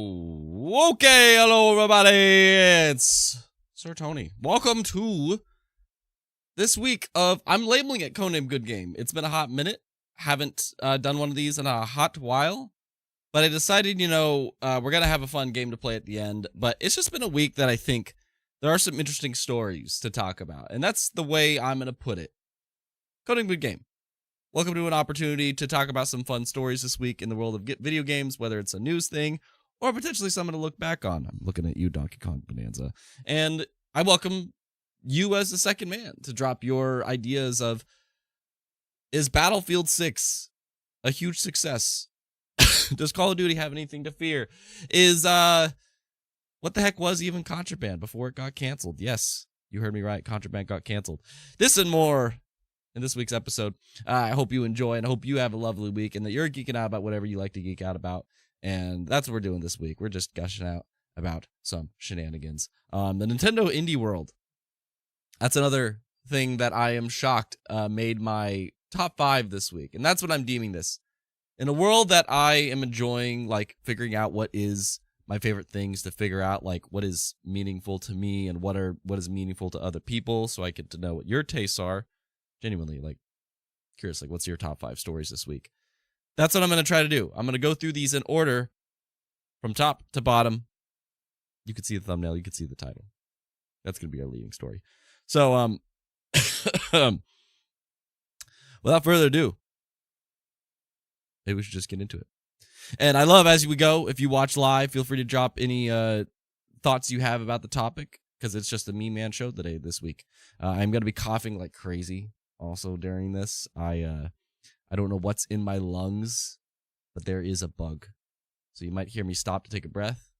Okay, hello everybody, it's Sir Tony. Welcome to this week of, I'm labeling it Codename Good Game. It's been a hot minute, haven't done one of these in a hot while, but I decided, we're going to have a fun game to play at the end, but it's just been a week that I think there are some interesting stories to talk about, and that's the way I'm going to put it. Codename Good Game. Welcome to an opportunity to talk about some fun stories this week in the world of video games, whether it's a news thing or potentially something to look back on. I'm looking at you, Donkey Kong Bananza. And I welcome you as the second man to drop your ideas of, is Battlefield 6 a huge success? Does Call of Duty have anything to fear? Is, what the heck was even Contraband before it got canceled? Yes, you heard me right. Contraband got canceled. This and more in this week's episode. I hope you enjoy and I hope you have a lovely week and that you're geeking out about whatever you like to geek out about. And that's what we're doing this week. We're just gushing out about some shenanigans. The Nintendo Indie World. That's another thing that I am shocked made my top 5 this week. And that's what I'm deeming this. In a world that I am enjoying, like, figuring out what is my favorite things to figure out, like, what is meaningful to me and what is meaningful to other people, so I get to know what your tastes are. Genuinely, like, curious, like, what's your top 5 stories this week? That's what I'm going to try to do. I'm going to go through these in order from top to bottom. You can see the thumbnail. You can see the title. That's going to be our leading story. So, without further ado, maybe we should just get into it. And I love, as we go, if you watch live, feel free to drop any thoughts you have about the topic, because it's just a Me Man show today this week. I'm going to be coughing like crazy also during this. I don't know what's in my lungs, but there is a bug. So you might hear me stop to take a breath.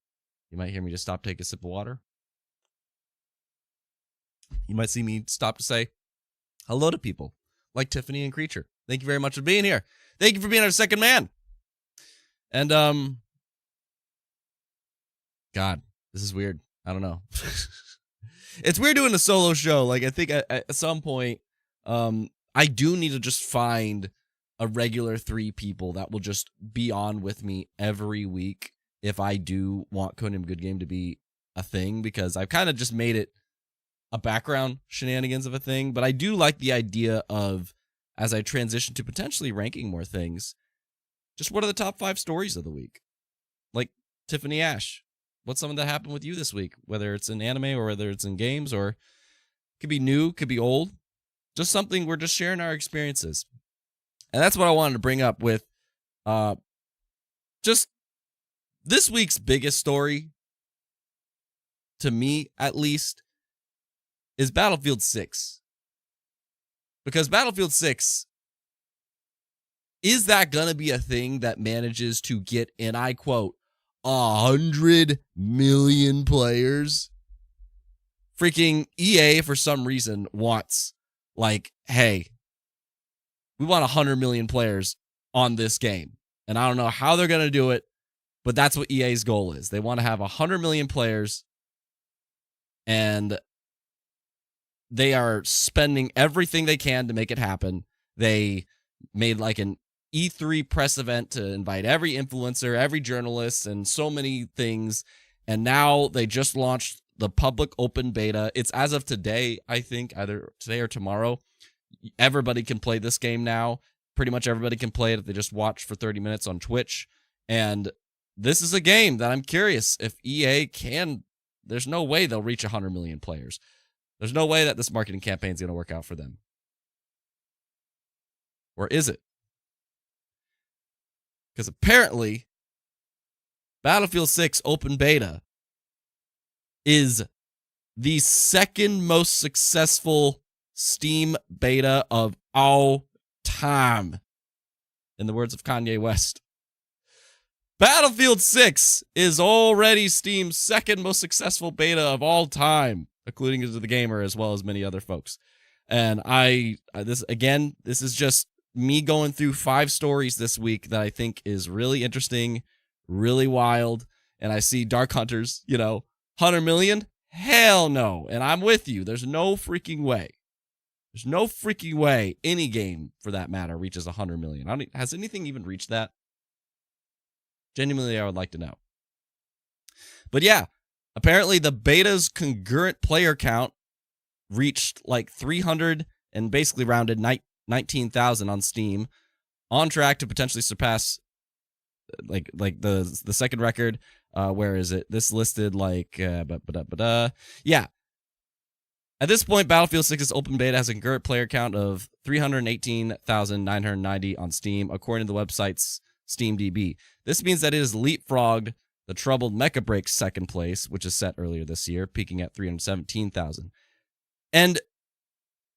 You might hear me just stop to take a sip of water. You might see me stop to say hello to people like Tiffany and Creature. Thank you very much for being here. Thank you for being our second man. And, God, this is weird. I don't know. It's weird doing a solo show. Like, I think at some point, I do need to just find a regular 3 people that will just be on with me every week if I do want Codename Good Game to be a thing, because I've kind of just made it a background shenanigans of a thing. But I do like the idea of, as I transition to potentially ranking more things, just what are the top 5 stories of the week? Like Tiffany Ash, what's something that happened with you this week? Whether it's in anime or whether it's in games, or could be new, could be old. Just something, we're just sharing our experiences. And that's what I wanted to bring up with just this week's biggest story, to me at least, is Battlefield 6. Because Battlefield 6, is that going to be a thing that manages to get, and I quote, 100 million players? Freaking EA, for some reason, wants, like, hey, we want 100 million players on this game. And I don't know how they're going to do it, but that's what EA's goal is. They want to have 100 million players, and they are spending everything they can to make it happen. They made like an E3 press event to invite every influencer, every journalist, and so many things. And now they just launched the public open beta. It's as of today, I think, either today or tomorrow. Everybody can play this game now. Pretty much everybody can play it if they just watch for 30 minutes on Twitch. And this is a game that I'm curious if EA can. There's no way they'll reach 100 million players. There's no way that this marketing campaign is going to work out for them. Or is it? Because apparently, Battlefield 6 open beta is the second most successful Steam beta of all time, in the words of Kanye West. Battlefield 6 is already Steam's second most successful beta of all time, including to the gamer as well as many other folks. And this is just me going through 5 stories this week that I think is really interesting, really wild. And I see Dark Hunters, 100 million? Hell no. And I'm with you. There's no freaking way. There's no freaking way any game, for that matter, reaches 100 million. Has anything even reached that? Genuinely, I would like to know. But yeah, apparently the beta's concurrent player count reached like 300 and basically rounded 19,000 on Steam, on track to potentially surpass like the second record. Where is it? This listed like yeah. At this point, Battlefield 6's open beta has a concurrent player count of 318,990 on Steam, according to the website's SteamDB. This means that it has leapfrogged the troubled Mecha Break's second place, which is set earlier this year, peaking at 317,000. And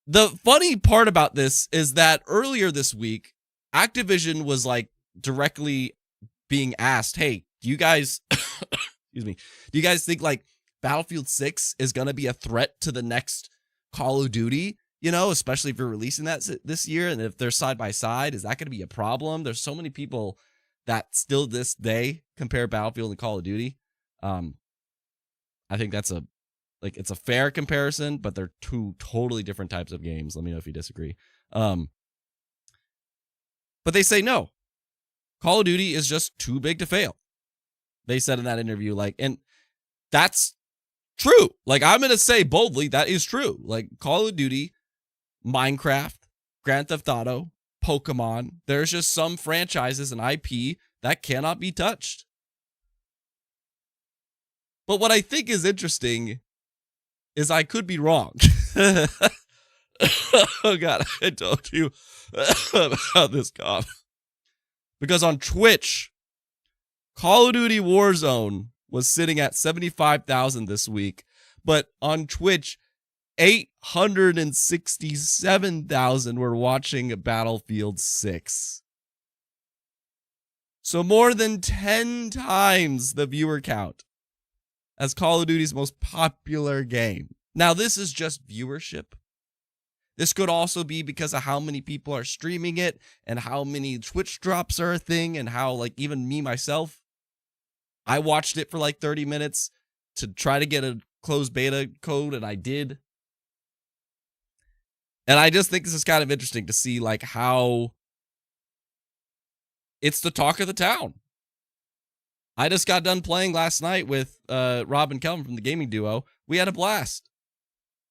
the funny part about this is that earlier this week, Activision was like directly being asked, hey, do you guys, excuse me, do you guys think like Battlefield 6 is going to be a threat to the next Call of Duty, you know, especially if you're releasing that this year, and if they're side by side, is that going to be a problem? There's so many people that still this day compare Battlefield and Call of Duty. I think that's it's a fair comparison, but they're two totally different types of games. Let me know if you disagree. But they say no. Call of Duty is just too big to fail. They said in that interview, like, and that's true. Like, I'm going to say boldly, that is true. Like, Call of Duty, Minecraft, Grand Theft Auto, Pokemon, there's just some franchises and IP that cannot be touched. But what I think is interesting is I could be wrong. Oh, God, I told you about this cough. Because on Twitch, Call of Duty Warzone was sitting at 75,000 this week, but on Twitch, 867,000 were watching Battlefield 6. So more than 10 times the viewer count as Call of Duty's most popular game. Now, this is just viewership. This could also be because of how many people are streaming it and how many Twitch drops are a thing, and how, like, even me myself, I watched it for like 30 minutes to try to get a closed beta code, and I did. And I just think this is kind of interesting to see like how it's the talk of the town. I just got done playing last night with Rob and Kelvin from the gaming duo. We had a blast.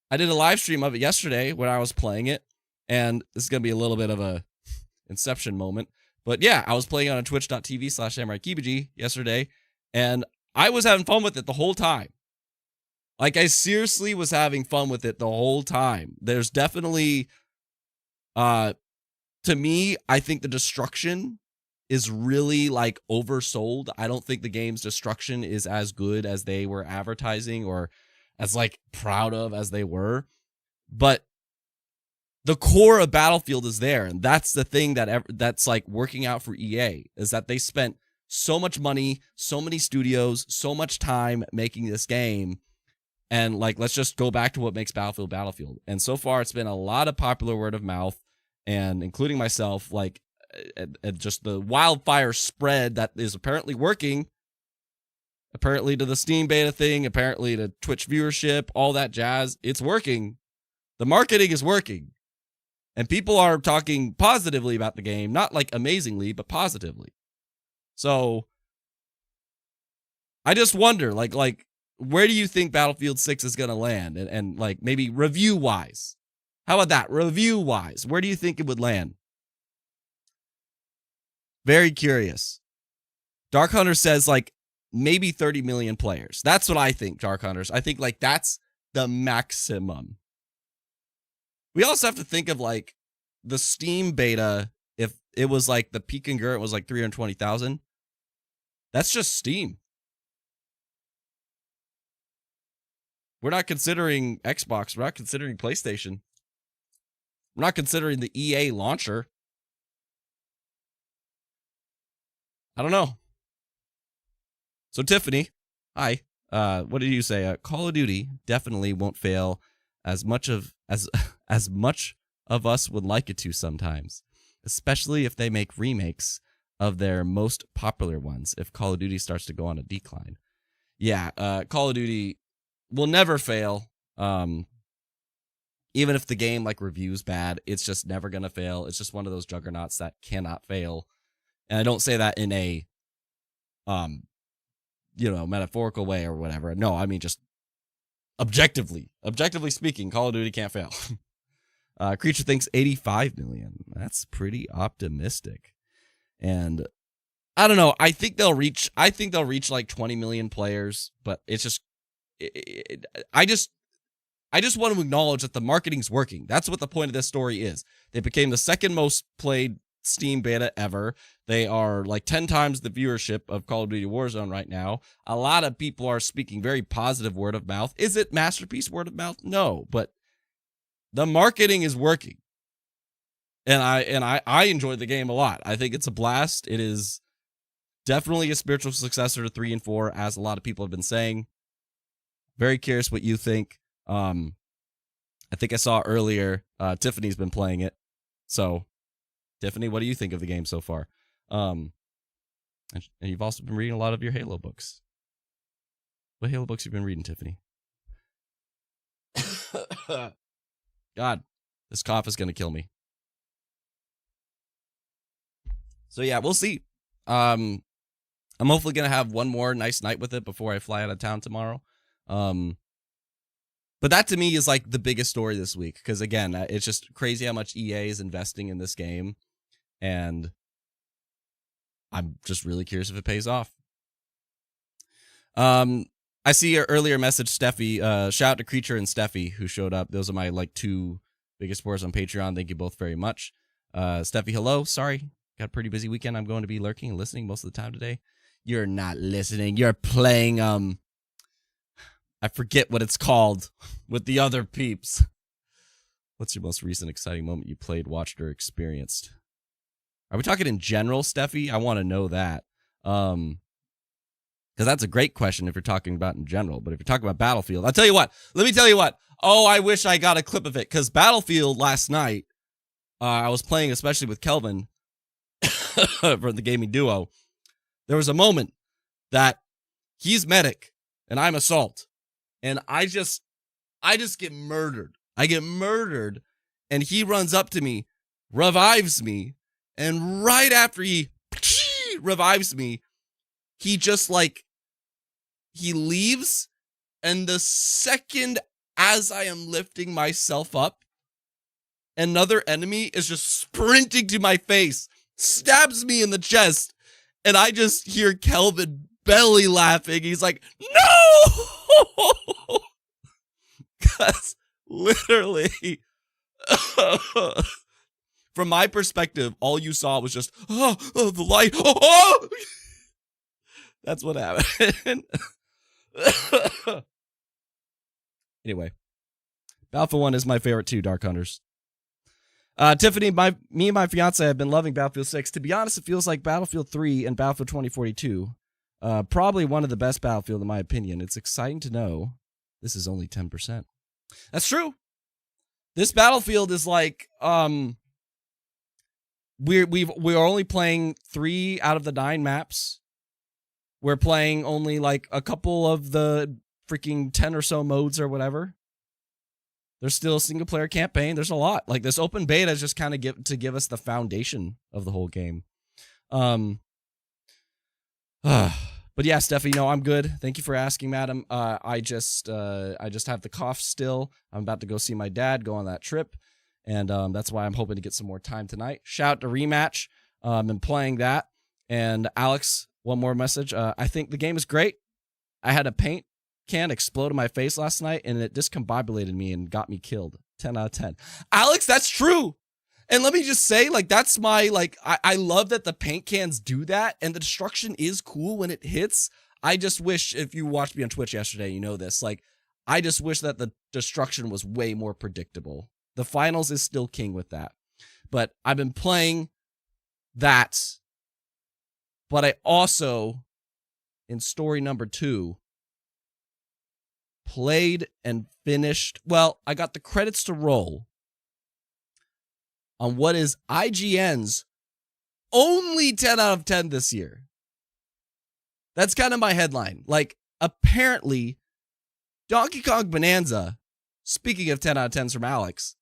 I did a live stream of it yesterday when I was playing it, and this is going to be a little bit of a Inception moment. But yeah, I was playing on twitch.tv/SamuraiKibuji yesterday, and I was having fun with it the whole time. Like, I seriously was having fun with it the whole time. There's definitely, to me, I think the destruction is really, like, oversold. I don't think the game's destruction is as good as they were advertising, or as, like, proud of as they were. But the core of Battlefield is there, and that's the thing that's, like, working out for EA, is that they spent so much money, so many studios, so much time making this game. And, like, let's just go back to what makes Battlefield Battlefield. And so far, it's been a lot of popular word of mouth, and including myself, like, just the wildfire spread that is apparently working. Apparently to the Steam beta thing, apparently to Twitch viewership, all that jazz. It's working. The marketing is working. And people are talking positively about the game. Not, like, amazingly, but positively. So, I just wonder, like, where do you think Battlefield 6 is going to land? And like, maybe review-wise. How about that? Review-wise. Where do you think it would land? Very curious. Dark Hunter says, like, maybe 30 million players. That's what I think, Dark Hunters. I think, like, that's the maximum. We also have to think of, like, the Steam beta. If it was, like, the peak concurrent was, like, 320,000. That's just Steam. We're not considering Xbox. We're not considering PlayStation. We're not considering the EA launcher. I don't know. So, Tiffany, hi. What did you say? Call of Duty definitely won't fail as much of us would like it to sometimes, especially if they make remakes of their most popular ones. If Call of Duty starts to go on a decline, yeah, Call of Duty will never fail. Even if the game, like, reviews bad, it's just never gonna fail. It's just one of those juggernauts that cannot fail. And I don't say that in a metaphorical way or whatever. No, I mean just objectively speaking, Call of Duty can't fail. Creature thinks 85 million. That's pretty optimistic. And I don't know. I think they'll reach like 20 million players, but it's just I just want to acknowledge that the marketing's working. That's what the point of this story is. They became the second most played Steam beta ever. They are like 10 times the viewership of Call of Duty Warzone right now. A lot of people are speaking very positive word of mouth. Is it masterpiece word of mouth? No, but the marketing is working. And I enjoyed the game a lot. I think it's a blast. It is definitely a spiritual successor to 3 and 4, as a lot of people have been saying. Very curious what you think. I think I saw earlier Tiffany's been playing it. So, Tiffany, what do you think of the game so far? And you've also been reading a lot of your Halo books. What Halo books have you been reading, Tiffany? God, this cough is going to kill me. So yeah, we'll see. I'm hopefully going to have one more nice night with it before I fly out of town tomorrow. But that to me is like the biggest story this week. Because again, it's just crazy how much EA is investing in this game. And I'm just really curious if it pays off. I see your earlier message, Steffi. Shout out to Creature and Steffi who showed up. Those are my like 2 biggest supporters on Patreon. Thank you both very much. Steffi, hello. Sorry. Got a pretty busy weekend. I'm going to be lurking and listening most of the time today. You're not listening. You're playing, I forget what it's called with the other peeps. What's your most recent exciting moment you played, watched, or experienced? Are we talking in general, Steffi? I want to know that. Because that's a great question if you're talking about in general. But if you're talking about Battlefield, I'll tell you what. Let me tell you what. Oh, I wish I got a clip of it. Because Battlefield last night, I was playing especially with Kelvin for the gaming duo. There was a moment that he's medic and I'm assault. And I just get murdered. I get murdered. And he runs up to me, revives me. And right after he revives me, he just like, he leaves. And the second as I am lifting myself up, another enemy is just sprinting to my face, stabs me in the chest. And I just hear Kelvin belly laughing. He's like, no! Because literally, from my perspective, all you saw was just, the light. Oh! That's what happened. Anyway, Battlefield 1 is my favorite too, Dark Hunters. Tiffany, me and my fiance have been loving Battlefield 6. To be honest, it feels like Battlefield 3 and Battlefield 2042. Probably one of the best Battlefield in my opinion. It's exciting to know this is only 10%. That's true. This Battlefield is like, we're only playing 3 out of the 9 maps. We're playing only like a couple of the freaking 10 or so modes or whatever. There's still a single player campaign. There's a lot. Like this open beta is just kind of give us the foundation of the whole game. But yeah, Steffi, I'm good. Thank you for asking, madam. I just have the cough still. I'm about to go see my dad, go on that trip. And that's why I'm hoping to get some more time tonight. Shout out to Rematch. Been playing that. And Alex, one more message. I think the game is great. I had a paint can explode in my face last night, and it discombobulated me and got me killed. 10 out of 10. Alex, that's true. And let me just say, like, that's my, like, I love that the paint cans do that, and the destruction is cool when it hits. I just wish, if you watched me on Twitch yesterday, you know this, like, I just wish that the destruction was way more predictable. The finals is still king with that. But I've been playing that. But I also, in story number 2, played and finished. Well, I got the credits to roll on what is IGN's only 10 out of 10 this year. That's kind of my headline. Like, apparently, Donkey Kong Bananza, speaking of 10 out of 10s from Alex,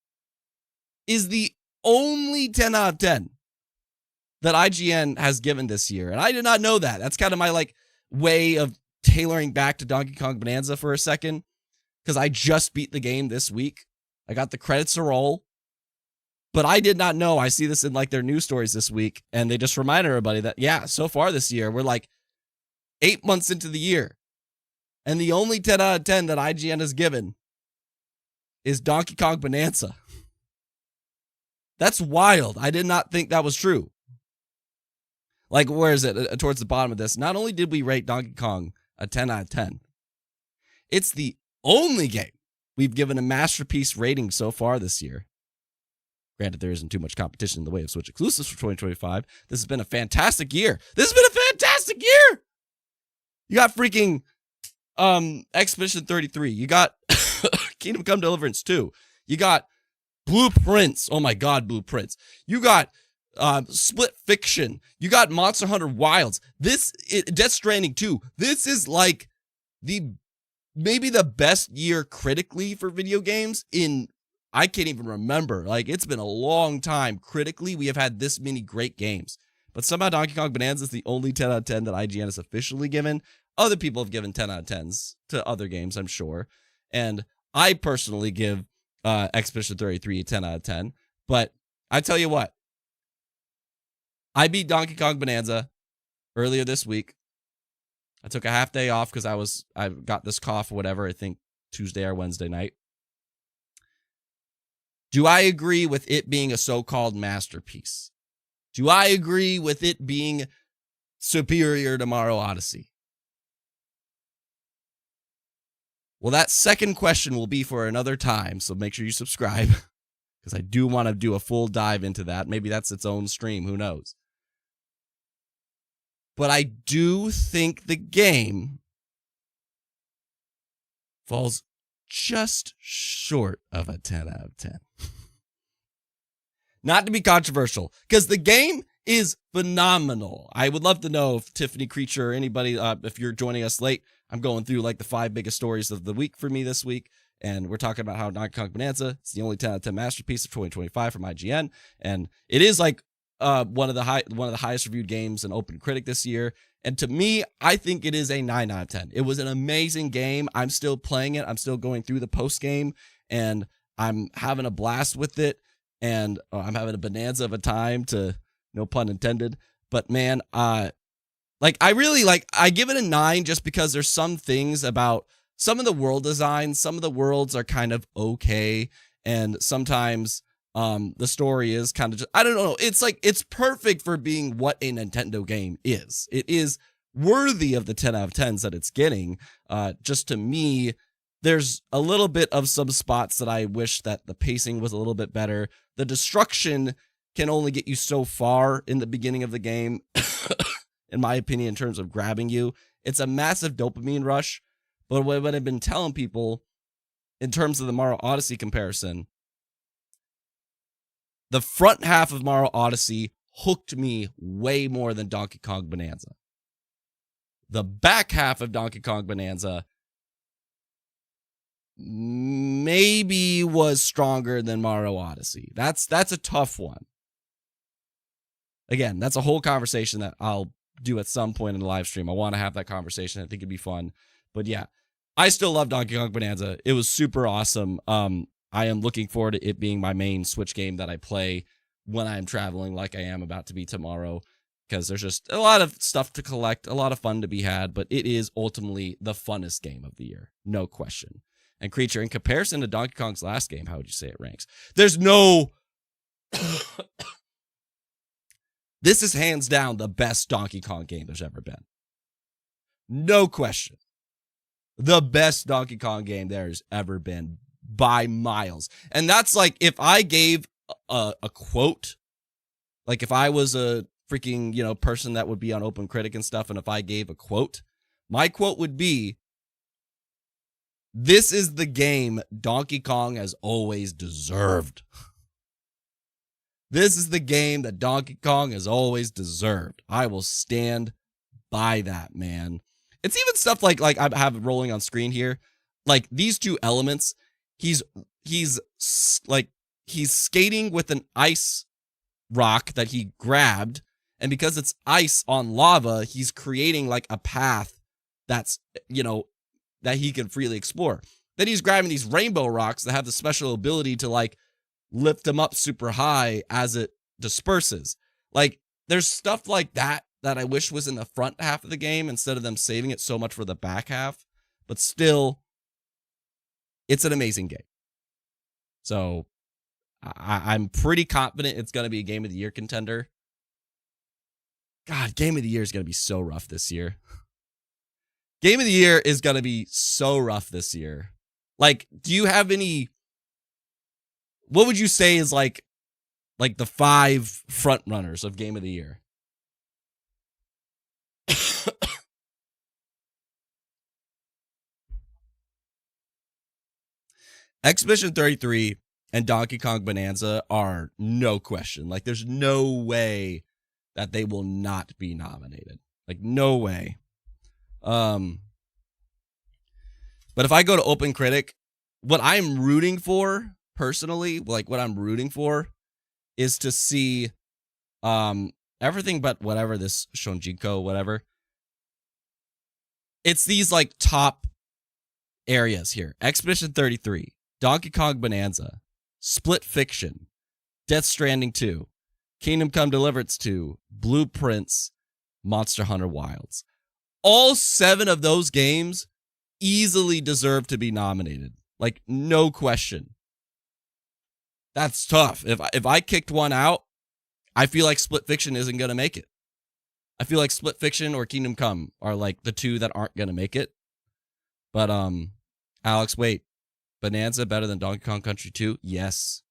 is the only 10 out of 10 that IGN has given this year. And I did not know that. That's kind of my, like, way of tailoring back to Donkey Kong Bananza for a second, because I just beat the game this week. I got the credits to roll, but I did not know. I see this in like their news stories this week, and they just remind everybody that, yeah, so far this year, we're like 8 months into the year, and the only 10 out of 10 that IGN has given is Donkey Kong Bananza. That's wild. I did not think that was true. Like, where is it? Towards the bottom of this. Not only did we rate Donkey Kong a 10 out of 10, it's the only game we've given a masterpiece rating so far this year. Granted, there isn't too much competition in the way of Switch exclusives for 2025. This has been a fantastic year. This has been a fantastic year. You got freaking Expedition 33. You got Kingdom Come Deliverance 2. You got Blueprints. Oh my God, Blueprints. You got Split Fiction. You got Monster Hunter Wilds. Death Stranding 2. This is like maybe the best year critically for video games in, I can't even remember. Like, it's been a long time. Critically, we have had this many great games. But somehow Donkey Kong Bananza is the only 10 out of 10 that IGN has officially given. Other people have given 10 out of 10s to other games, I'm sure. And I personally give Expedition 33 a 10 out of 10. But I tell you what, I beat Donkey Kong Bananza earlier this week. I took a half day off because I got this cough or whatever, I think Tuesday or Wednesday night. Do I agree with it being a so-called masterpiece? Do I agree with it being superior to Mario Odyssey? Well, that second question will be for another time, so make sure you subscribe, because I do want to do a full dive into that. Maybe that's its own stream, who knows? But I do think the game falls just short of a 10 out of 10. Not to be controversial, because the game is phenomenal. I would love to know if Tiffany Creature or anybody, if you're joining us late, I'm going through like the 5 biggest stories of the week for me this week, and we're talking about how Donkey Kong Bananza is the only 10 out of 10 masterpiece of 2025 from IGN, and it is like one of the highest reviewed games in Open Critic this year. And to me, I think it is a 9 out of 10. It was an amazing game. I'm still playing it. I'm still going through the post game, and I'm having a blast with it. And I'm having a bonanza of a time, to no pun intended. But man, I give it a 9 just because there's some things about some of the world design. Some of the worlds are kind of okay, and sometimes the story is kind of just, I don't know. It's like, it's perfect for being what a Nintendo game is. It is worthy of the 10 out of 10s that it's getting. Just to me, there's a little bit of some spots that I wish that the pacing was a little bit better. The destruction can only get you so far in the beginning of the game, in my opinion, in terms of grabbing you. It's a massive dopamine rush. But what I've been telling people in terms of the Mario Odyssey comparison, the front half of Mario Odyssey hooked me way more than Donkey Kong Bananza. The back half of Donkey Kong Bananza maybe was stronger than Mario Odyssey. That's a tough one. Again, that's a whole conversation that I'll do at some point in the live stream. I want to have that conversation. I think it'd be fun. But yeah, I still love Donkey Kong Bananza. It was super awesome. I am looking forward to it being my main Switch game that I play when I'm traveling, like I am about to be tomorrow, because there's just a lot of stuff to collect, a lot of fun to be had, but it is ultimately the funnest game of the year. No question. And Creature, in comparison to Donkey Kong's last game, how would you say it ranks? There's no... This is hands down the best Donkey Kong game there's ever been. No question. The best Donkey Kong game there's ever been by miles. And that's like, if I gave a quote, like if I was a freaking, person that would be on Open Critic and stuff, and if I gave a quote, my quote would be, "This is the game Donkey Kong has always deserved." This is the game that Donkey Kong has always deserved. I will stand by that, man. It's even stuff like I have it rolling on screen here. Like these two elements, he's skating with an ice rock that he grabbed, and because it's ice on lava, he's creating like a path that's, that he can freely explore. Then he's grabbing these rainbow rocks that have the special ability to like lift them up super high as it disperses. Like there's stuff like that I wish was in the front half of the game instead of them saving it so much for the back half. But still, it's an amazing game. So I'm pretty confident it's going to be a Game of the Year contender. God, Game of the Year is going to be so rough this year. Game of the Year is going to be so rough this year. Like, do you have any... What would you say is like the 5 front runners of Game of the Year? CGG38 and Donkey Kong Bananza are no question. Like, there's no way that they will not be nominated. Like, no way. But if I go to Open Critic, what I'm rooting for, personally, like what I'm rooting for is to see everything but whatever, this Shonjinko, whatever. It's these like top areas here. CGG38, Donkey Kong Bananza, Split Fiction, Death Stranding 2, Kingdom Come Deliverance 2, Blueprints, Monster Hunter Wilds. All 7 of those games easily deserve to be nominated. Like, no question. That's tough. If I kicked one out, I feel like Split Fiction isn't going to make it. I feel like Split Fiction or Kingdom Come are like the 2 that aren't going to make it. But, Alex, wait. Bonanza better than Donkey Kong Country 2? Yes.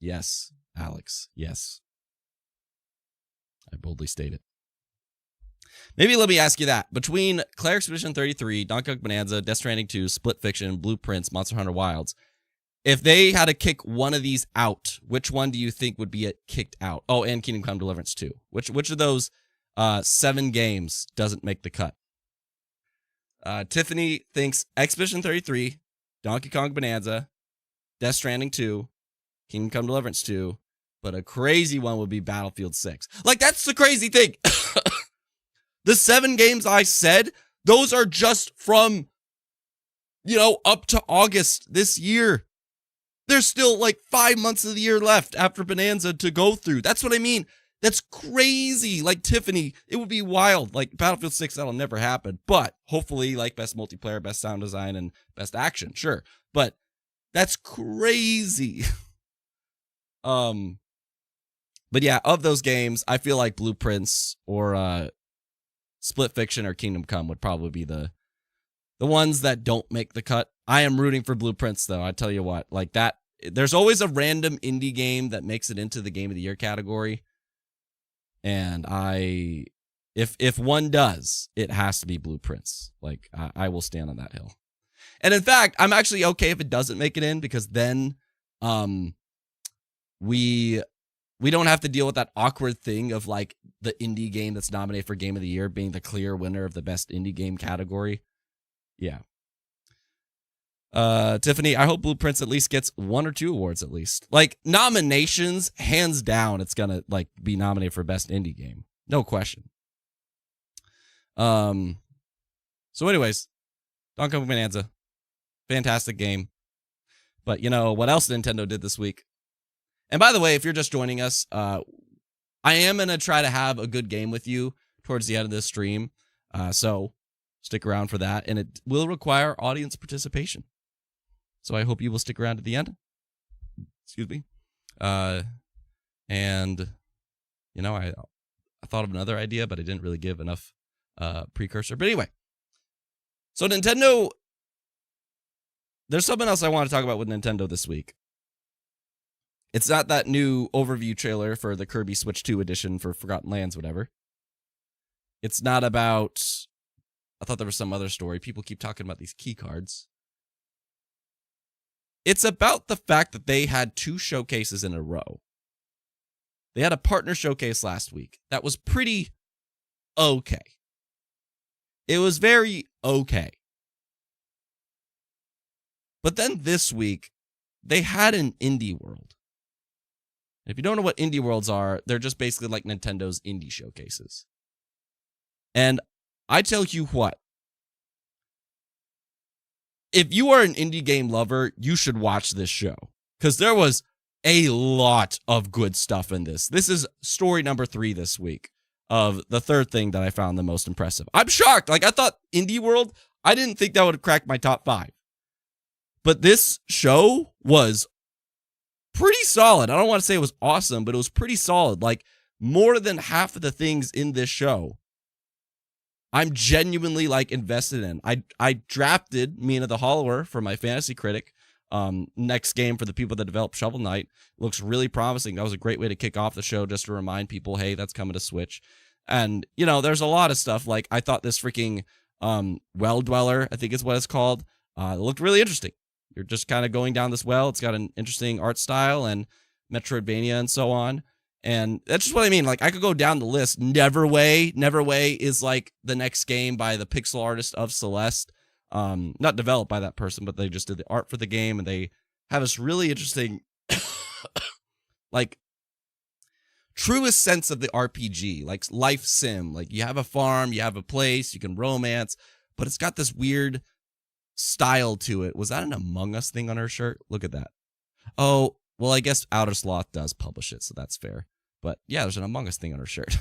Yes, Alex. Yes. I boldly state it. Maybe let me ask you that. Between Claire Expedition 33, Donkey Kong Bonanza, Death Stranding 2, Split Fiction, Blueprints, Monster Hunter Wilds, if they had to kick one of these out, which one do you think would be kicked out? Oh, and Kingdom Come Deliverance 2. Which of those 7 games doesn't make the cut? Tiffany thinks Expedition 33, Donkey Kong Bonanza, Death Stranding 2, Kingdom Come Deliverance 2, but a crazy one would be Battlefield 6. Like, that's the crazy thing. The 7 games I said, those are just from, up to August this year. There's still like 5 months of the year left after Bonanza to go through. That's what I mean. That's crazy. Like, Tiffany, it would be wild. Like, Battlefield 6, that'll never happen. But hopefully, like, best multiplayer, best sound design, and best action. Sure. But that's crazy. But yeah, of those games, I feel like Blueprints or Split Fiction or Kingdom Come would probably be the ones that don't make the cut. I am rooting for Blueprints, though. I tell you what, like that, there's always a random indie game that makes it into the Game of the Year category. And if one does, it has to be Blueprints. Like, I will stand on that hill. And in fact, I'm actually okay if it doesn't make it in, because then we don't have to deal with that awkward thing of like the indie game that's nominated for Game of the Year being the clear winner of the best indie game category. Yeah. Tiffany, I hope Blueprints at least gets 1 or 2 awards at least. Like, nominations, hands down, it's gonna like be nominated for best indie game. No question. So anyways, Donkey Kong Bananza. Fantastic game. But you know what else Nintendo did this week? And by the way, if you're just joining us, I am going to try to have a good game with you towards the end of this stream. So stick around for that. And it will require audience participation. So I hope you will stick around to the end. Excuse me. And, you know, I thought of another idea, but I didn't really give enough precursor. But anyway. So Nintendo... There's something else I want to talk about with Nintendo this week. It's not that new overview trailer for the Kirby Switch 2 edition for Forgotten Lands, whatever. It's not about... I thought there was some other story. People keep talking about these key cards. It's about the fact that they had 2 showcases in a row. They had a partner showcase last week. That was pretty okay. It was very okay. But then this week, they had an Indie World. If you don't know what Indie Worlds are, they're just basically like Nintendo's indie showcases. And I tell you what, if you are an indie game lover, you should watch this show, because there was a lot of good stuff in this. This is story number 3 this week of the third thing that I found the most impressive. I'm shocked. Like, I thought Indie World, I didn't think that would crack my top 5. But this show was pretty solid. I don't want to say it was awesome, but it was pretty solid. Like, more than half of the things in this show, I'm genuinely, like, invested in. I drafted Mina the Hollower for my fantasy critic. Next game for the people that developed Shovel Knight. Looks really promising. That was a great way to kick off the show, just to remind people, hey, that's coming to Switch. And, you know, there's a lot of stuff. Like, I thought this freaking Well Dweller, I think is what it's called, looked really interesting. You're just kind of going down this well. It's got an interesting art style and Metroidvania and so on. And that's just what I mean. Like, I could go down the list. Neverway is like the next game by the pixel artist of Celeste. Not developed by that person, but they just did the art for the game, and they have this really interesting, like, truest sense of the RPG, like life sim. Like, you have a farm, you have a place, you can romance, but it's got this weird style to it. Was that an Among Us thing on her shirt? Look at that. Oh, well, I guess Outer Sloth does publish it, so that's fair. But yeah, there's an Among Us thing on her shirt.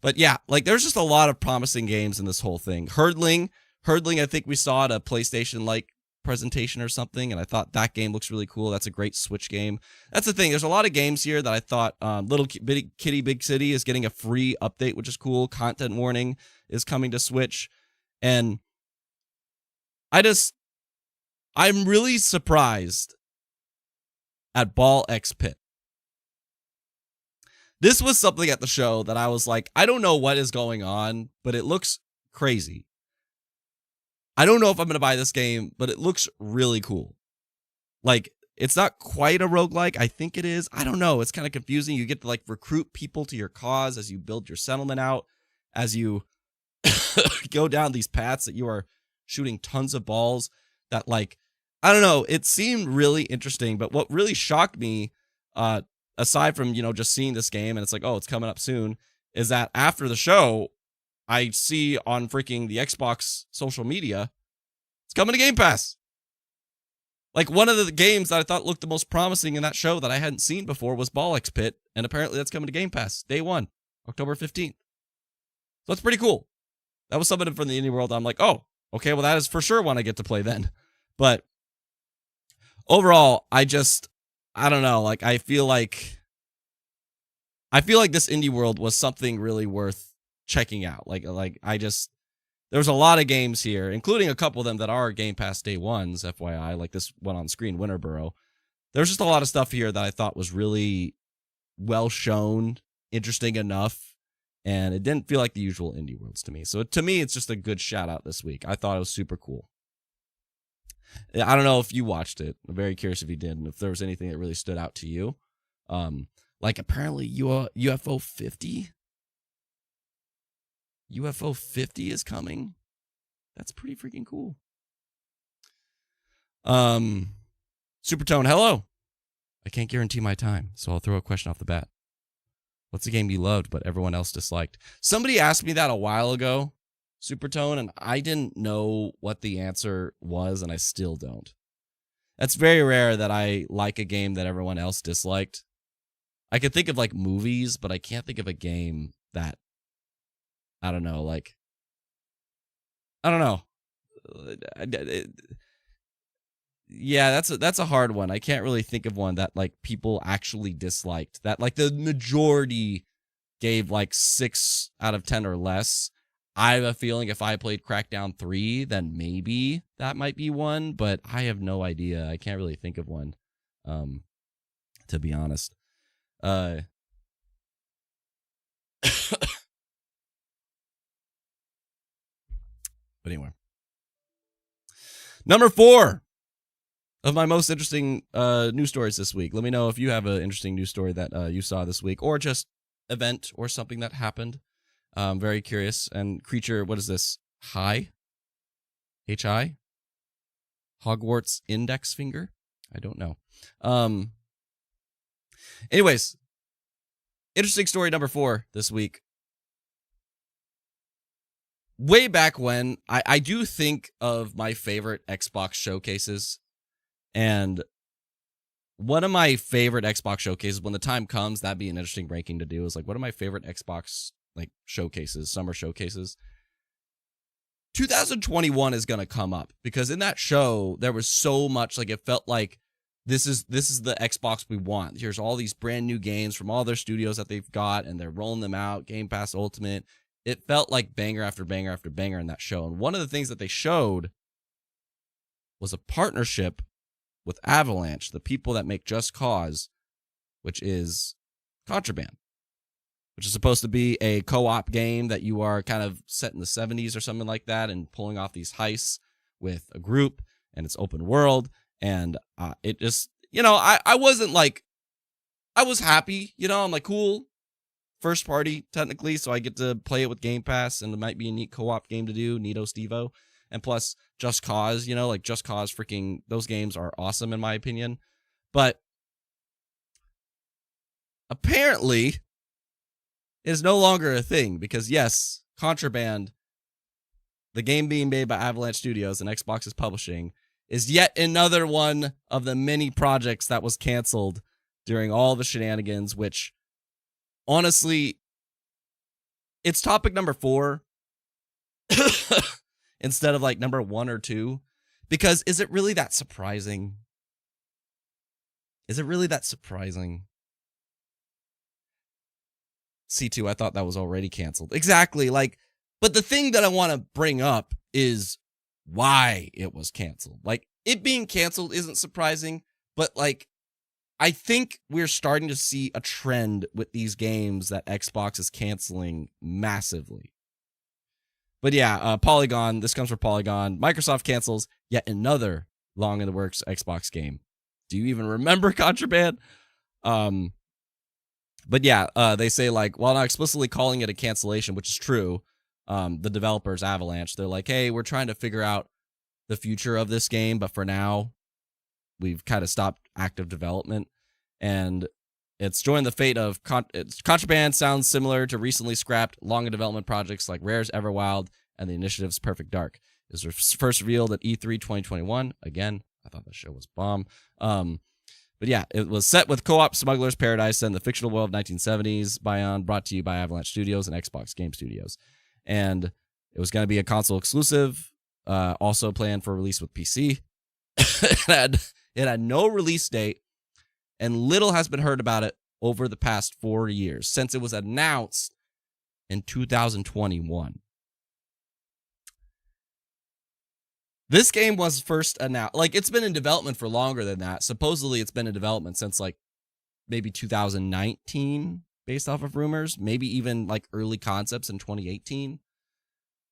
But yeah, like, there's just a lot of promising games in this whole thing. Hurdling, I think we saw at a PlayStation-like presentation or something, and I thought that game looks really cool. That's a great Switch game. That's the thing. There's a lot of games here that I thought Little Kitty Big City is getting a free update, which is cool. Content warning is coming to Switch. And I'm really surprised at Ball X Pit. This was something at the show that I was like, I don't know what is going on, but it looks crazy. I don't know if I'm going to buy this game, but it looks really cool. Like, it's not quite a roguelike. I think it is. I don't know. It's kind of confusing. You get to, like, recruit people to your cause as you build your settlement out, as you go down these paths that you are shooting tons of balls that, like, I don't know. It seemed really interesting, but what really shocked me, aside from, you know, just seeing this game and it's like, oh, it's coming up soon, is that after the show, I see on freaking the Xbox social media, it's coming to Game Pass. Like, one of the games that I thought looked the most promising in that show that I hadn't seen before was Ball X Pit, and apparently that's coming to Game Pass day 1, October 15th. So that's pretty cool. That was something from the indie world. I'm like, oh, okay, well, that is for sure one I get to play then. But overall, I don't know. Like, I feel like this indie world was something really worth checking out. Like there's a lot of games here, including a couple of them that are Game Pass day 1s, FYI, like this one on screen, Winterboro. There's just a lot of stuff here that I thought was really well shown, interesting enough, and it didn't feel like the usual indie worlds to me. So to me, it's just a good shout out this week. I thought it was super cool. I don't know if you watched it. I'm very curious if you did, and if there was anything that really stood out to you. Like, apparently UFO 50? UFO 50 is coming. That's pretty freaking cool. Supertone, hello. I can't guarantee my time, so I'll throw a question off the bat. What's a game you loved but everyone else disliked? Somebody asked me that a while ago, Supertone, and I didn't know what the answer was, and I still don't. That's very rare that I like a game that everyone else disliked. I could think of, like, movies, but I can't think of a game that, I don't know, like, I don't know. Yeah, that's a hard one. I can't really think of one that, like, people actually disliked. That, like, the majority gave, like, 6 out of 10 or less. I have a feeling if I played Crackdown 3, then maybe that might be one, but I have no idea. I can't really think of one, to be honest. But anyway. Number 4 of my most interesting news stories this week. Let me know if you have an interesting news story that you saw this week, or just event or something that happened. I'm very curious. And Creature, what is this? Hi? H-I? Hogwarts index finger? I don't know. Anyways, interesting story number 4 this week. way back when, I do think of my favorite Xbox showcases, and one of my favorite Xbox showcases, when the time comes, that'd be an interesting ranking to do, is like, what are my favorite Xbox like showcases, summer showcases? 2021 is going to come up, because in that show, there was so much, like, it felt like this is the Xbox we want. Here's all these brand new games from all their studios that they've got, and they're rolling them out, Game Pass Ultimate. It felt like banger after banger after banger in that show. And one of the things that they showed was a partnership with Avalanche, the people that make Just Cause, which is Contraband, which is supposed to be a co-op game that you are kind of set in the 70s or something like that, and pulling off these heists with a group, and it's open world. And it just, I wasn't like, I was happy, I'm like, cool, first party technically, so I get to play it with Game Pass, and it might be a neat co-op game to do, Neato Stevo. And plus Just Cause, like Just Cause, freaking, those games are awesome in my opinion. But apparently it is no longer a thing, because yes, Contraband, the game being made by Avalanche Studios and Xbox is publishing, is yet another one of the many projects that was canceled during all the shenanigans, which honestly, it's topic number 4 instead of like number 1 or 2, because is it really that surprising? Is it really that surprising? C2, I thought that was already canceled. Exactly. Like, but the thing that I want to bring up is why it was canceled. Like, it being canceled isn't surprising, but like, I think we're starting to see a trend with these games that Xbox is canceling massively. But yeah, Polygon, this comes from Polygon. Microsoft cancels yet another long in the works Xbox game. Do you even remember Contraband? But yeah, they say, like, while not explicitly calling it a cancellation, which is true, the developers, Avalanche, they're like, hey, we're trying to figure out the future of this game, but for now, we've kind of stopped active development. And it's joined the fate of Contraband. Sounds similar to recently scrapped long in development projects like Rare's Everwild and the Initiative's Perfect Dark. It was first revealed at E3 2021. Again, I thought that show was bomb. But yeah, it was set with co-op Smuggler's Paradise and the fictional world of 1970s Bion, brought to you by Avalanche Studios and Xbox Game Studios. And it was going to be a console exclusive, also planned for release with PC. It had no release date, and little has been heard about it over the past 4 years, since it was announced in 2021. This game was first announced, like, it's been in development for longer than that. Supposedly it's been in development since like maybe 2019, based off of rumors, maybe even like early concepts in 2018.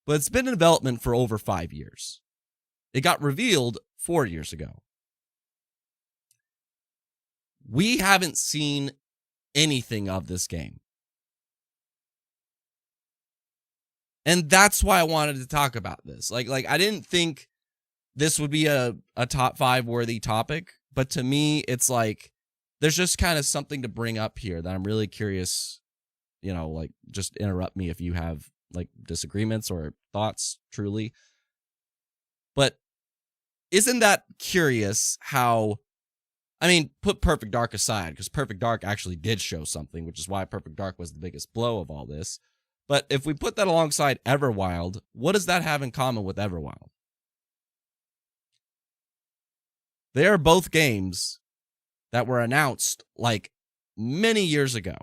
But it's been in development for over 5 years. It got revealed 4 years ago. We haven't seen anything of this game. And that's why I wanted to talk about this. Like I didn't think this would be a top 5 worthy topic, but to me, it's like, there's just kind of something to bring up here that I'm really curious, like, just interrupt me if you have like disagreements or thoughts, truly. But isn't that curious how, I mean, put Perfect Dark aside, because Perfect Dark actually did show something, which is why Perfect Dark was the biggest blow of all this. But if we put that alongside Everwild, what does that have in common with Everwild? They are both games that were announced like many years ago,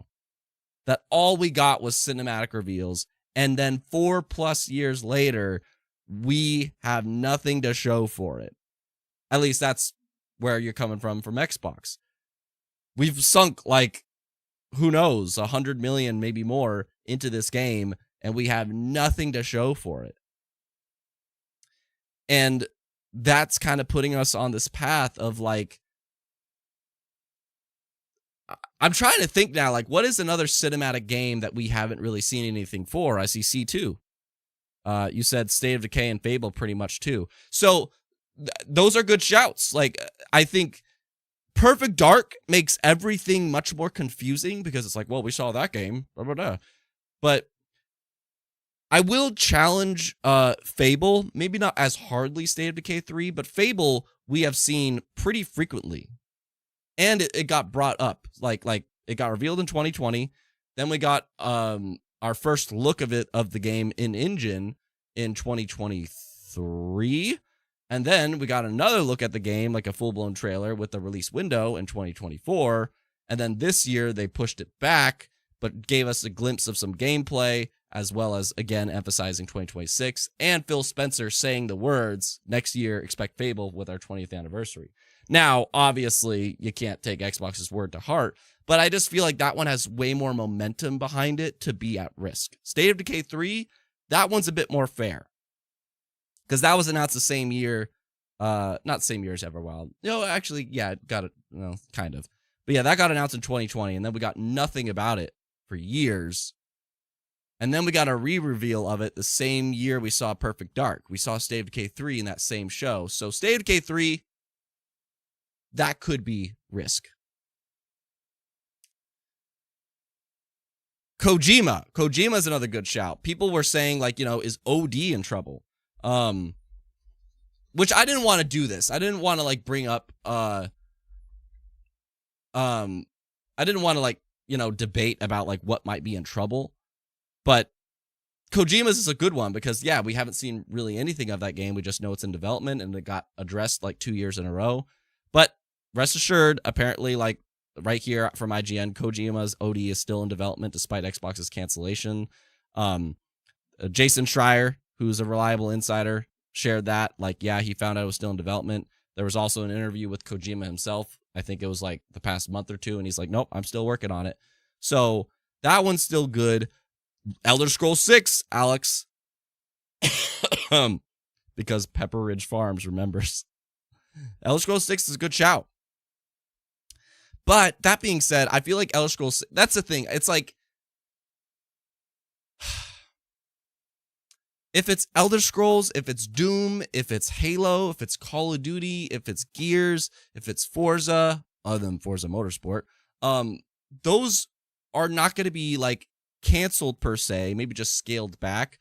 that all we got was cinematic reveals, and then 4+ years later, we have nothing to show for it. At least that's where you're coming from Xbox. We've sunk like, who knows, 100 million, maybe more, into this game, and we have nothing to show for it. And that's kind of putting us on this path of like, I'm trying to think now, like, what is another cinematic game that we haven't really seen anything for? I see C2. You said State of Decay and Fable pretty much too. So those are good shouts. Like, I think Perfect Dark makes everything much more confusing, because it's like, well, we saw that game, blah, blah, blah. But I will challenge Fable, maybe not as hardly State of Decay 3, but Fable we have seen pretty frequently. And it got brought up. Like it got revealed in 2020. Then we got our first look of the game in engine in 2023. And then we got another look at the game, like a full-blown trailer with the release window in 2024. And then this year they pushed it back, but gave us a glimpse of some gameplay, as well as, again, emphasizing 2026, and Phil Spencer saying the words, next year, expect Fable with our 20th anniversary. Now, obviously, you can't take Xbox's word to heart, but I just feel like that one has way more momentum behind it to be at risk. State of Decay 3, that one's a bit more fair, because that was announced the same year, not the same year as Everwild. Actually, yeah, it got it, kind of. But yeah, that got announced in 2020, and then we got nothing about it for years. And then we got a re-reveal of it the same year we saw Perfect Dark. We saw State of Decay 3 in that same show. So State of Decay 3, that could be risk. Kojima. Kojima is another good shout. People were saying, like, is OD in trouble? Which I didn't want to do this. I didn't want to, like, bring up, I didn't want to, like, debate about, like, what might be in trouble. But Kojima's is a good one because, yeah, we haven't seen really anything of that game. We just know it's in development, and it got addressed like 2 years in a row. But rest assured, apparently, like right here from IGN, Kojima's OD is still in development despite Xbox's cancellation. Jason Schreier, who's a reliable insider, shared that. Like, yeah, he found out it was still in development. There was also an interview with Kojima himself. I think it was like the past month or two, and he's like, nope, I'm still working on it. So that one's still good. Elder Scrolls 6, Alex. Because Pepper Ridge Farms remembers. Elder Scrolls 6 is a good shout. But that being said, I feel like Elder Scrolls, that's the thing. It's like, if it's Elder Scrolls, if it's Doom, if it's Halo, if it's Call of Duty, if it's Gears, if it's Forza, other than Forza Motorsport, those are not going to be like canceled per se, maybe just scaled back.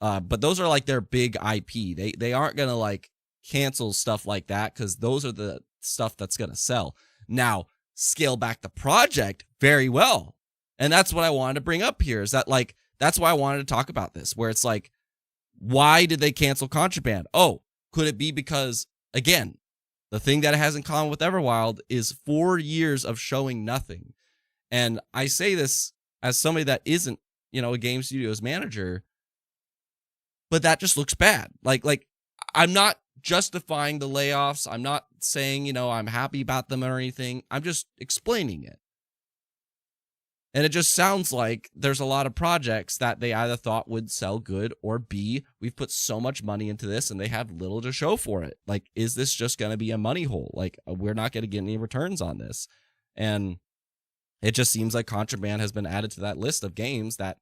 But those are like their big IP. They aren't going to like cancel stuff like that because those are the stuff that's going to sell. Now, scale back the project very well. And that's what I wanted to bring up here is that like, that's why I wanted to talk about this, where it's like, why did they cancel Contraband? Oh, could it be because, again, the thing that it has in common with Everwild is 4 years of showing nothing. And I say this as somebody that isn't, a game studio's manager, but that just looks bad. Like I'm not justifying the layoffs. I'm not saying, I'm happy about them or anything. I'm just explaining it. And it just sounds like there's a lot of projects that they either thought would sell good, or B, we've put so much money into this and they have little to show for it. Like, is this just going to be a money hole? Like, we're not going to get any returns on this. And it just seems like Contraband has been added to that list of games that...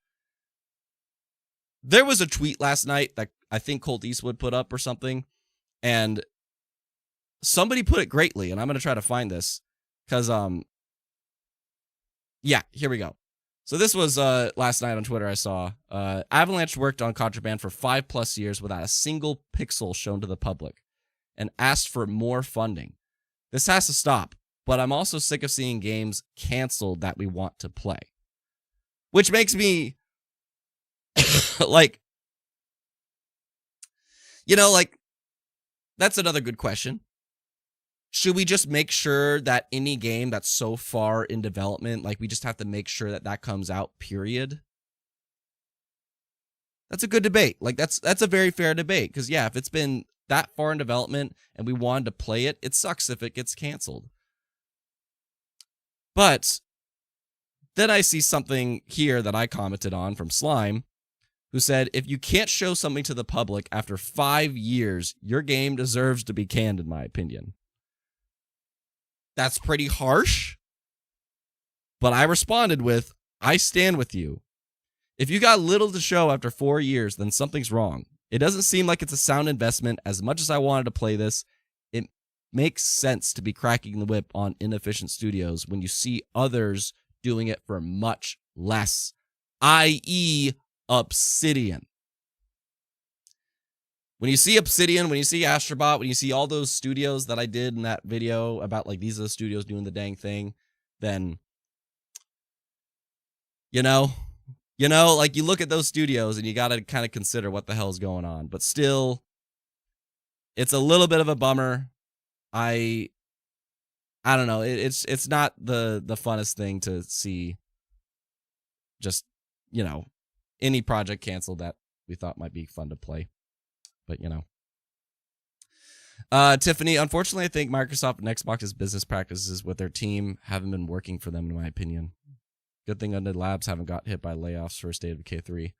There was a tweet last night that I think Colt Eastwood put up or something, and somebody put it greatly, and I'm going to try to find this, because, yeah, here we go. So this was last night on Twitter I saw. Avalanche worked on Contraband for 5+ years without a single pixel shown to the public, and asked for more funding. This has to stop, but I'm also sick of seeing games canceled that we want to play. Which makes me... like, that's another good question. Should we just make sure that any game that's so far in development, like, we just have to make sure that that comes out, period? That's a good debate. Like, that's a very fair debate. Because, yeah, if it's been that far in development and we wanted to play it, it sucks if it gets canceled. But then I see something here that I commented on from Slime, who said, if you can't show something to the public after 5 years, your game deserves to be canned, in my opinion. That's pretty harsh. But I responded with, I stand with you. If you got little to show after 4 years, then something's wrong. It doesn't seem like it's a sound investment. As much as I wanted to play this, it makes sense to be cracking the whip on inefficient studios when you see others doing it for much less, i.e., Obsidian. when you see Obsidian, when you see Astrobot, when you see all those studios that I did in that video about like these are the studios doing the dang thing, then you know, like you look at those studios and you got to kind of consider what the hell is going on. But still, it's a little bit of a bummer. I don't know. It's not the funnest thing to see. Just, any project canceled that we thought might be fun to play. But, Tiffany, unfortunately, I think Microsoft and Xbox's business practices with their team haven't been working for them, in my opinion. Good thing Undead Labs haven't got hit by layoffs for State of Decay 3.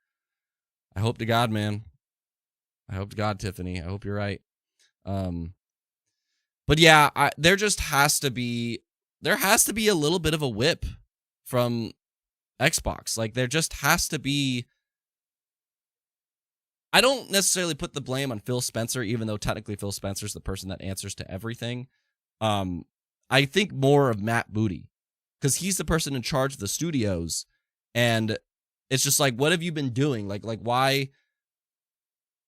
I hope to God, man. I hope to God, Tiffany. I hope you're right. But yeah, there has to be a little bit of a whip from Xbox. Like, there just has to be. I don't necessarily put the blame on Phil Spencer, even though technically Phil Spencer's the person that answers to everything. I think more of Matt Booty, because he's the person in charge of the studios, and it's just like, what have you been doing? Like why?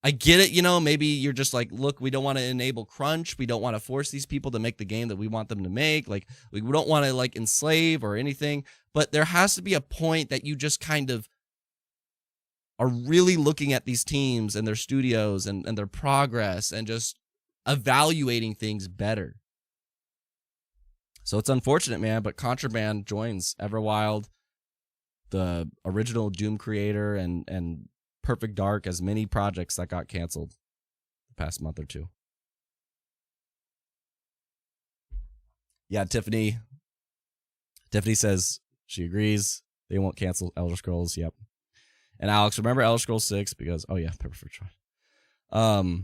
I get it, maybe you're just like, look, we don't want to enable crunch. We don't want to force these people to make the game that we want them to make. Like, we don't want to like enslave or anything, but there has to be a point that you just kind of are really looking at these teams and their studios and their progress and just evaluating things better. So it's unfortunate, man, but Contraband joins Everwild, the original Doom creator, and Perfect Dark as many projects that got canceled the past month or two. Yeah, Tiffany says she agrees. They won't cancel Elder Scrolls. Yep. And Alex, remember Elder Scrolls 6? Because, oh yeah, Perfect Dark.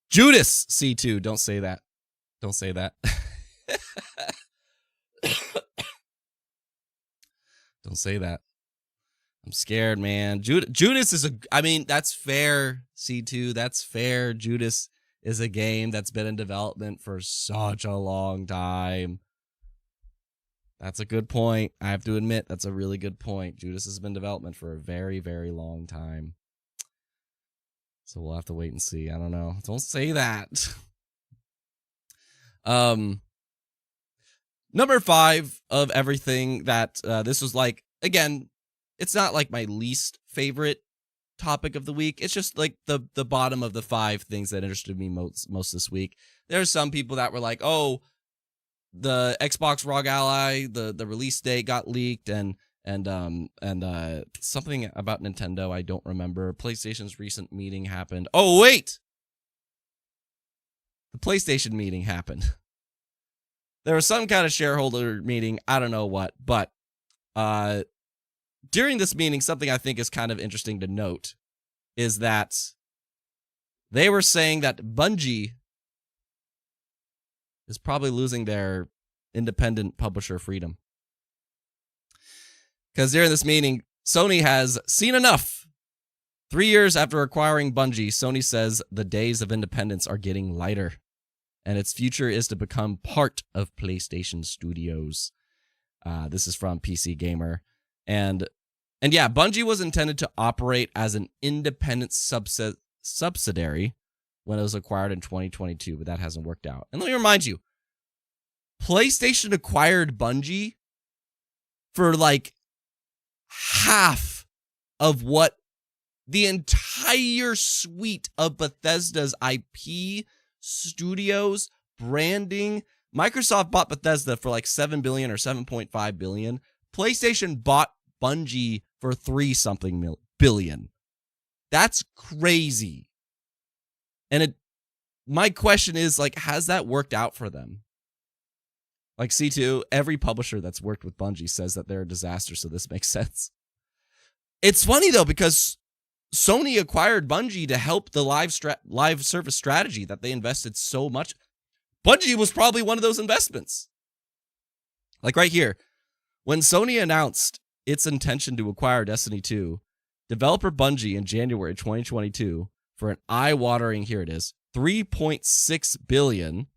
Judas C2. Don't say that. Don't say that. Don't say that. I'm scared, man. Judas is that's fair, C2. That's fair. Judas is a game that's been in development for such a long time. That's a good point. I have to admit, that's a really good point. Judas has been in development for a very, very long time. So we'll have to wait and see. I don't know. Don't say that. Number 5 of everything that this was like, again, it's not like my least favorite topic of the week. It's just like the bottom of the 5 things that interested me most this week. There are some people that were like, oh, the Xbox ROG Ally, the release date got leaked, and something about Nintendo I don't remember. PlayStation's recent meeting happened. Oh, wait! The PlayStation meeting happened. There was some kind of shareholder meeting, I don't know what, but during this meeting, something I think is kind of interesting to note is that they were saying that Bungie is probably losing their independent publisher freedom. Because during this meeting, Sony has seen enough. 3 years after acquiring Bungie, Sony says the days of independence are getting lighter, and its future is to become part of PlayStation Studios. This is from PC Gamer. And yeah, Bungie was intended to operate as an independent subsidiary when it was acquired in 2022, but that hasn't worked out. And let me remind you, PlayStation acquired Bungie for like half of what the entire suite of Bethesda's IP, studios, branding. Microsoft bought Bethesda for like $7 billion or $7.5 billion. PlayStation bought Bungie for $3-something billion. That's crazy. And my question is, like, has that worked out for them? Like C2, every publisher that's worked with Bungie says that they're a disaster, so this makes sense. It's funny, though, because Sony acquired Bungie to help the live service strategy that they invested so much. Bungie was probably one of those investments. Like right here, when Sony announced its intention to acquire Destiny 2, developer Bungie in January 2022 for an eye-watering, here it is, $3.6 billion.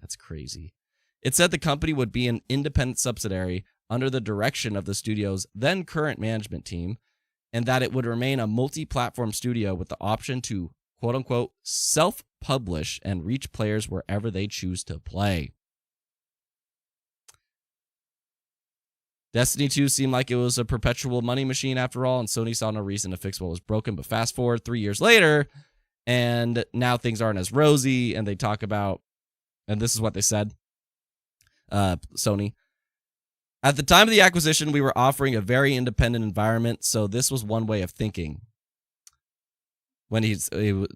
That's crazy. It said the company would be an independent subsidiary under the direction of the studio's then current management team, and that it would remain a multi-platform studio with the option to, quote unquote, self-publish and reach players wherever they choose to play. Destiny 2 seemed like it was a perpetual money machine after all, and Sony saw no reason to fix what was broken. But fast forward 3 years later, and now things aren't as rosy, and they talk about, and this is what they said, Sony. At the time of the acquisition, we were offering a very independent environment, so this was one way of thinking. When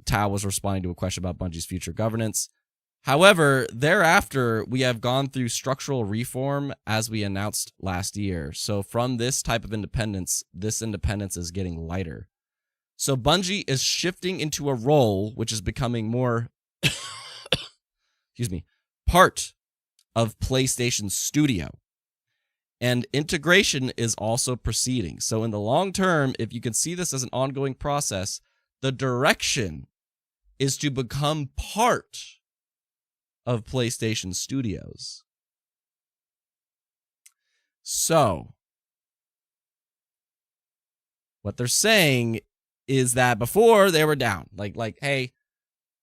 Tao was responding to a question about Bungie's future governance. However, thereafter, we have gone through structural reform as we announced last year. So from this type of independence, this independence is getting lighter. So Bungie is shifting into a role which is becoming more, part of PlayStation Studio. And integration is also proceeding. So in the long term, if you can see this as an ongoing process, the direction is to become part of PlayStation Studios. So, what they're saying is that before they were down. Like, hey,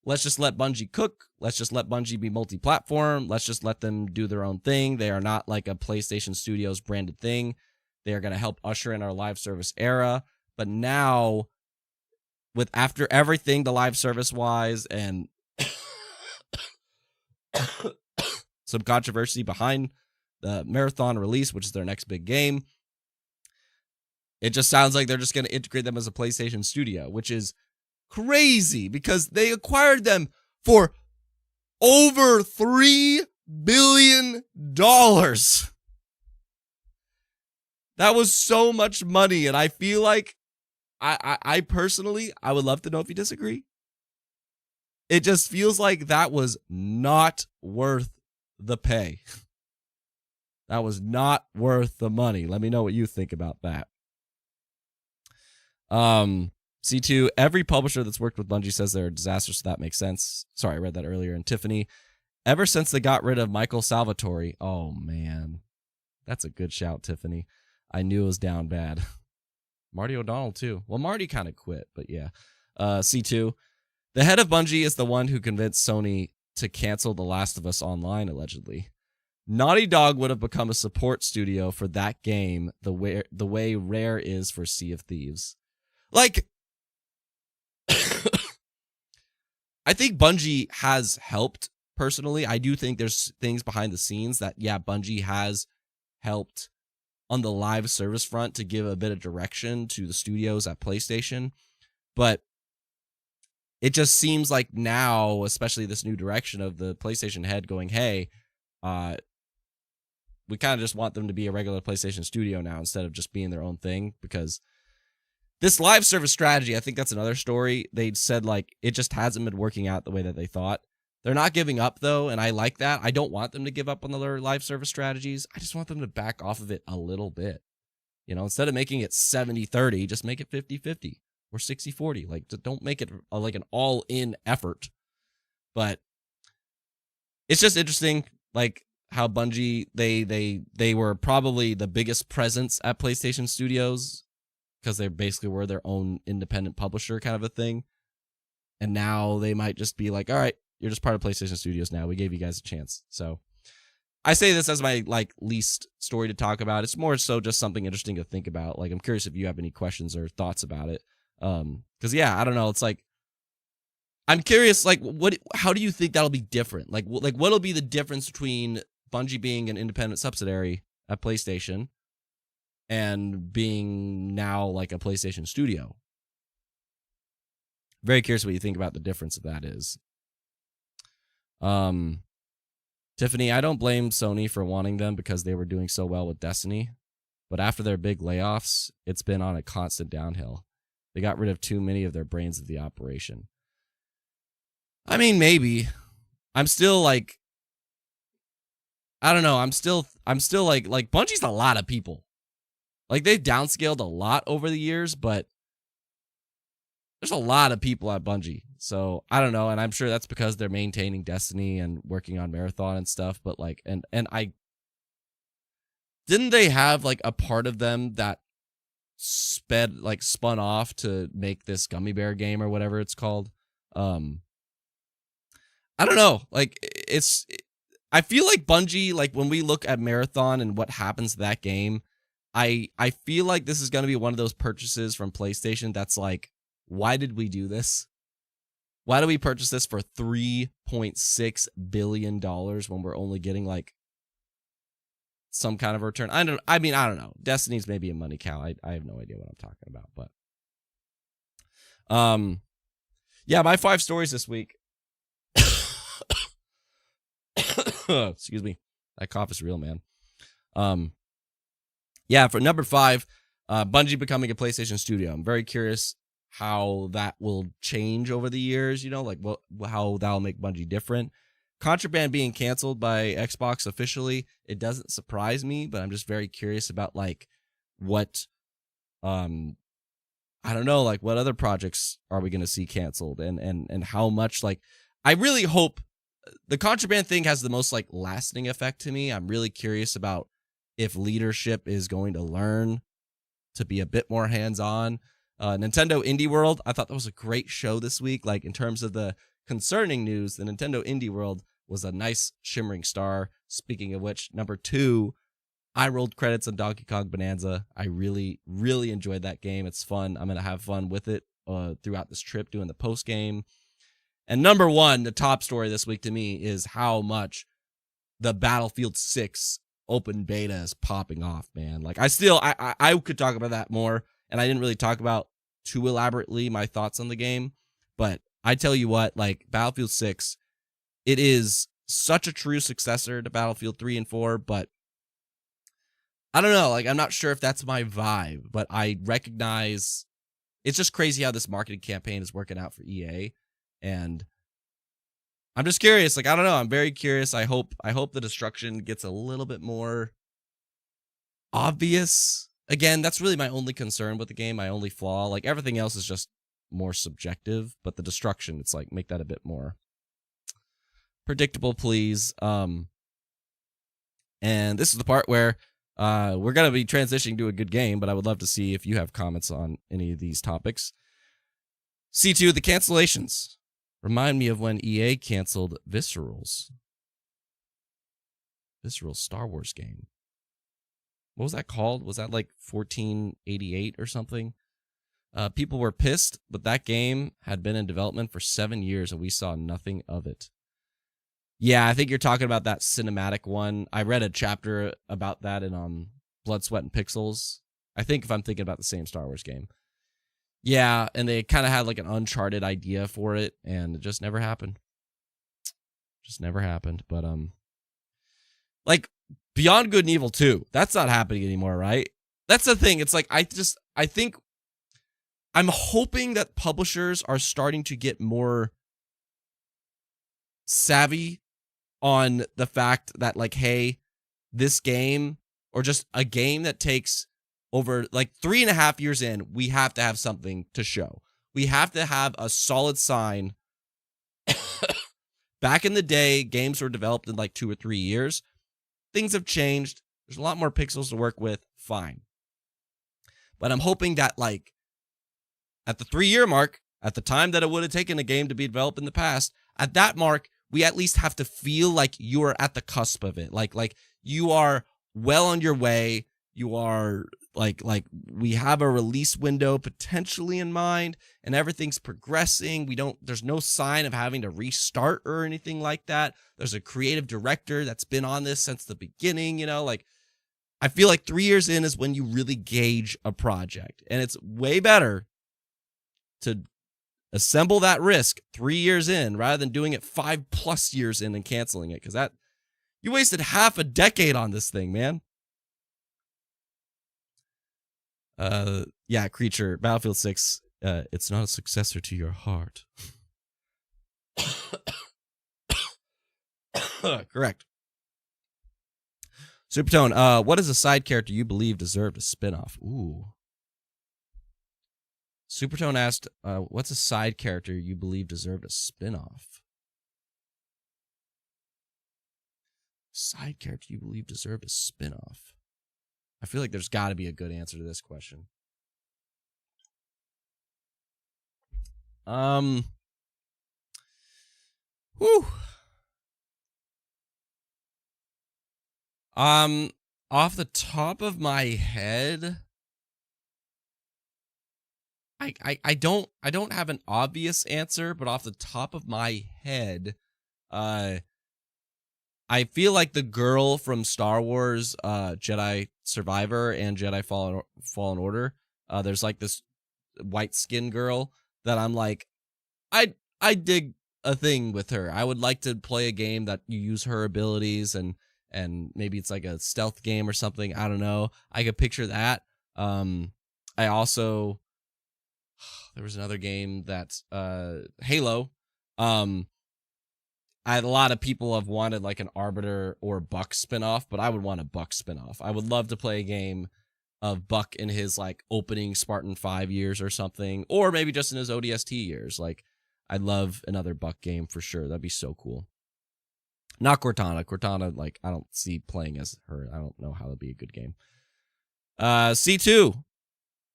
let's just let Bungie cook. Let's just let Bungie be multi-platform. Let's just let them do their own thing. They are not like a PlayStation Studios branded thing. They are going to help usher in our live service era. But now, with after everything, the live service wise and some controversy behind the Marathon release, which is their next big game, it just sounds like they're just going to integrate them as a PlayStation Studio, which is crazy because they acquired them for over $3 billion. That was so much money, and I feel like I personally, I would love to know if you disagree. It just feels like that was not worth the pay. That was not worth the money. Let me know what you think about that. C2, every publisher that's worked with Bungie says they're a disaster, so that makes sense. Sorry, I read that earlier. And Tiffany, ever since they got rid of Michael Salvatore, oh man, that's a good shout, Tiffany. I knew it was down bad. Marty O'Donnell, too. Well, Marty kind of quit, but yeah. C2, the head of Bungie is the one who convinced Sony to cancel The Last of Us Online, allegedly. Naughty Dog would have become a support studio for that game the way Rare is for Sea of Thieves. Like, I think Bungie has helped, personally. I do think there's things behind the scenes that, yeah, Bungie has helped on the live service front to give a bit of direction to the studios at PlayStation. But it just seems like now, especially this new direction of the PlayStation head going, hey, we kind of just want them to be a regular PlayStation studio now instead of just being their own thing, because this live service strategy, I think that's another story. They said, like, it just hasn't been working out the way that they thought. They're not giving up, though, and I like that. I don't want them to give up on their live service strategies. I just want them to back off of it a little bit. You know, instead of making it 70-30, just make it 50-50 or 60-40. Like, don't make it like an all-in effort. But it's just interesting, like, how Bungie, they were probably the biggest presence at PlayStation Studios because they basically were their own independent publisher kind of a thing. And now they might just be like, all right, you're just part of PlayStation Studios now. We gave you guys a chance. So I say this as my least story to talk about. It's more so just something interesting to think about. Like, I'm curious if you have any questions or thoughts about it. Because yeah, I don't know. It's like, I'm curious, like, how do you think that'll be different? Like what'll be the difference between Bungie being an independent subsidiary at PlayStation and being now like a PlayStation studio? Very curious what you think about the difference of that is. Tiffany, I don't blame Sony for wanting them because they were doing so well with Destiny, but after their big layoffs, it's been on a constant downhill. They got rid of too many of their brains of the operation. I mean, maybe. I'm still like, I don't know. I'm still like Bungie's a lot of people. Like, they've downscaled a lot over the years, but there's a lot of people at Bungie. So I don't know. And I'm sure that's because they're maintaining Destiny and working on Marathon and stuff. But like, and I, didn't they have like a part of them that spun off to make this gummy bear game or whatever it's called? I don't know. Like, I feel like Bungie, like when we look at Marathon and what happens to that game, I feel like this is going to be one of those purchases from PlayStation that's like, why did we do this? Why do we purchase this for $3.6 billion when we're only getting like some kind of return? I don't know. Destiny's maybe a money cow. I have no idea what I'm talking about, but yeah, my 5 stories this week. Excuse me. That cough is real, man. Yeah, for number 5, Bungie becoming a PlayStation studio. I'm very curious how that will change over the years, you know, like how that'll make Bungie different. Contraband being canceled by Xbox officially, it doesn't surprise me, but I'm just very curious about like what I don't know, like what other projects are we going to see canceled and how much. Like, I really hope the Contraband thing has the most like lasting effect to me. I'm really curious about if leadership is going to learn to be a bit more hands-on. Nintendo Indie World, I thought that was a great show this week. Like, in terms of the concerning news, the Nintendo Indie World was a nice shimmering star. Speaking of which, number 2, I rolled credits on Donkey Kong Bananza. I really, really enjoyed that game. It's fun. I'm going to have fun with it throughout this trip doing the post game. And number 1, the top story this week to me is how much the Battlefield 6 open beta is popping off, man. Like, I could talk about that more, and I didn't really talk about too elaborately my thoughts on the game, but I tell you what, like, Battlefield 6, it is such a true successor to Battlefield 3 and 4, but I don't know, like, I'm not sure if that's my vibe, but I recognize it's just crazy how this marketing campaign is working out for EA, and I'm just curious. Like, I don't know. I'm very curious. I hope the destruction gets a little bit more obvious. Again, that's really my only concern with the game, my only flaw. Like, everything else is just more subjective, but the destruction, it's like, make that a bit more predictable, please. And this is the part where we're going to be transitioning to a good game, but I would love to see if you have comments on any of these topics. C2, the cancellations. Remind me of when EA canceled Visceral's Star Wars game. What was that called? Was that like 1488 or something? People were pissed, but that game had been in development for 7 years and we saw nothing of it. Yeah, I think you're talking about that cinematic one. I read a chapter about that in Blood, Sweat, and Pixels. I think if I'm thinking about the same Star Wars game. Yeah, and they kind of had like an Uncharted idea for it, and it just never happened. But like Beyond Good and Evil 2, that's not happening anymore, right? That's the thing. It's like I think I'm hoping that publishers are starting to get more savvy on the fact that, like, hey, this game, or just a game that takes over like 3.5 years in, we have to have something to show. We have to have a solid sign. Back in the day, games were developed in like 2 or 3 years. Things have changed. There's a lot more pixels to work with. Fine. But I'm hoping that, like, at the 3-year mark, at the time that it would have taken a game to be developed in the past, at that mark, we at least have to feel like you are at the cusp of it. Like you are well on your way. You are like we have a release window potentially in mind, and everything's progressing. There's no sign of having to restart or anything like that. There's a creative director that's been on this since the beginning, you know, like I feel like 3 years in is when you really gauge a project, and it's way better to assemble that risk 3 years in rather than doing it 5+ years in and canceling it, because that you wasted half a decade on this thing, man. Yeah, Creature, Battlefield 6, it's not a successor to your heart. Correct. Supertone, what is a side character you believe deserved a spinoff? Ooh. Supertone asked, what's a side character you believe deserved a spinoff? Side character you believe deserved a spinoff. I feel like there's got to be a good answer to this question. Whew. Off the top of my head, I don't have an obvious answer, but off the top of my head, I feel like the girl from Star Wars, Jedi Survivor and Jedi Fallen Order, there's like this white skin girl that I'm like, I dig a thing with her. I would like to play a game that you use her abilities and maybe it's like a stealth game or something. I don't know. I could picture that. I also, there was another game that, Halo. A lot of people have wanted like an Arbiter or Buck spinoff, but I would want a Buck spinoff. I would love to play a game of Buck in his like opening Spartan 5 years or something, or maybe just in his ODST years. Like, I'd love another Buck game for sure. That'd be so cool. Not Cortana. Cortana, like, I don't see playing as her. I don't know how that'd be a good game. C2.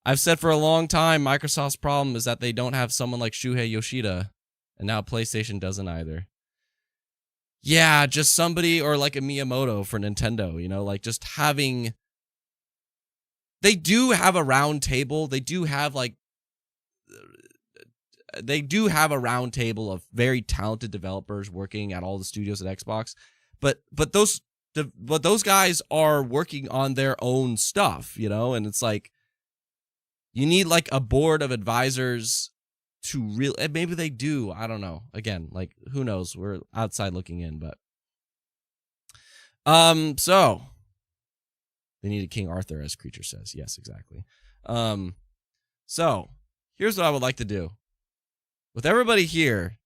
I've said for a long time, Microsoft's problem is that they don't have someone like Shuhei Yoshida, and now PlayStation doesn't either. Yeah, just somebody, or like a Miyamoto for Nintendo, you know, like just having... They do have a round table. They do have like... They do have a round table of very talented developers working at all the studios at Xbox, but those guys are working on their own stuff, you know, and it's like you need like a board of advisors to really, maybe they do, I don't know. Again, like who knows? We're outside looking in, but so they needed King Arthur, as Creature says. Yes, exactly. So here's what I would like to do. With everybody here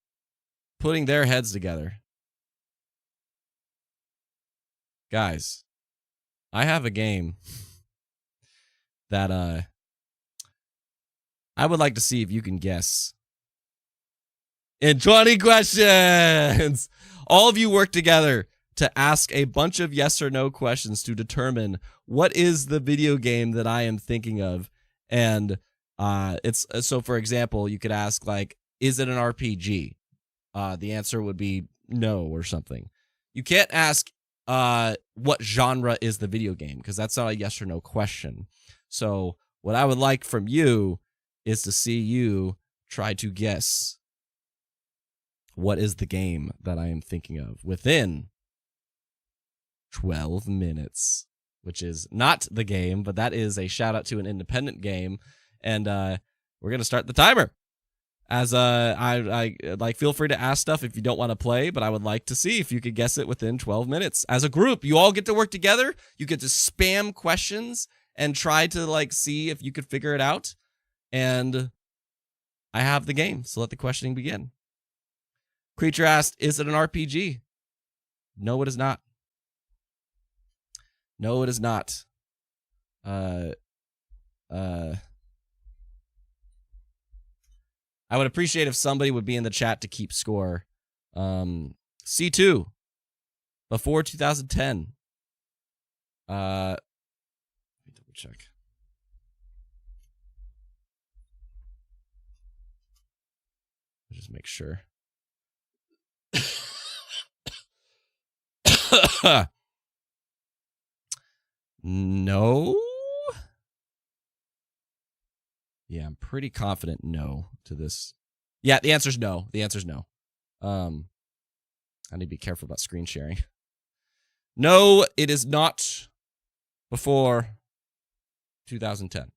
putting their heads together, guys, I have a game that I would like to see if you can guess. In 20 questions, all of you work together to ask a bunch of yes or no questions to determine what is the video game that I am thinking of. And it's so, for example, you could ask like, is it an RPG? The answer would be no or something. You can't ask what genre is the video game, because that's not a yes or no question. So what I would like from you is to see you try to guess what is the game that I am thinking of within 12 minutes, which is not the game, but that is a shout out to an independent game. And we're going to start the timer. As I like, feel free to ask stuff if you don't want to play, but I would like to see if you could guess it within 12 minutes. As a group, you all get to work together. You get to spam questions and try to like see if you could figure it out. And I have the game, so let the questioning begin. Creature asked, is it an RPG? No, it is not. No, it is not. I would appreciate if somebody would be in the chat to keep score. C2, before 2010. Let me double check. I'll just make sure. No. Yeah, I'm pretty confident no to this. Yeah, the answer's no. The answer's no. I need to be careful about screen sharing. No, it is not before 2010.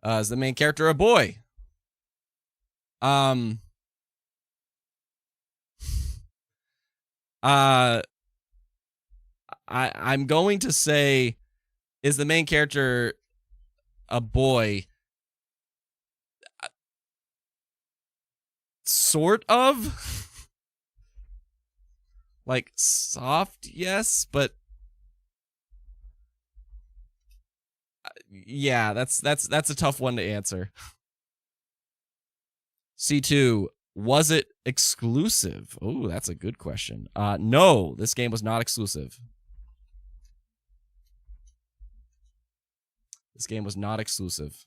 Is the main character a boy? I'm going to say, is the main character a boy? Sort of. Like soft, yes, but yeah, that's a tough one to answer. C2, was it exclusive? Oh, that's a good question. No, this game was not exclusive. This game was not exclusive.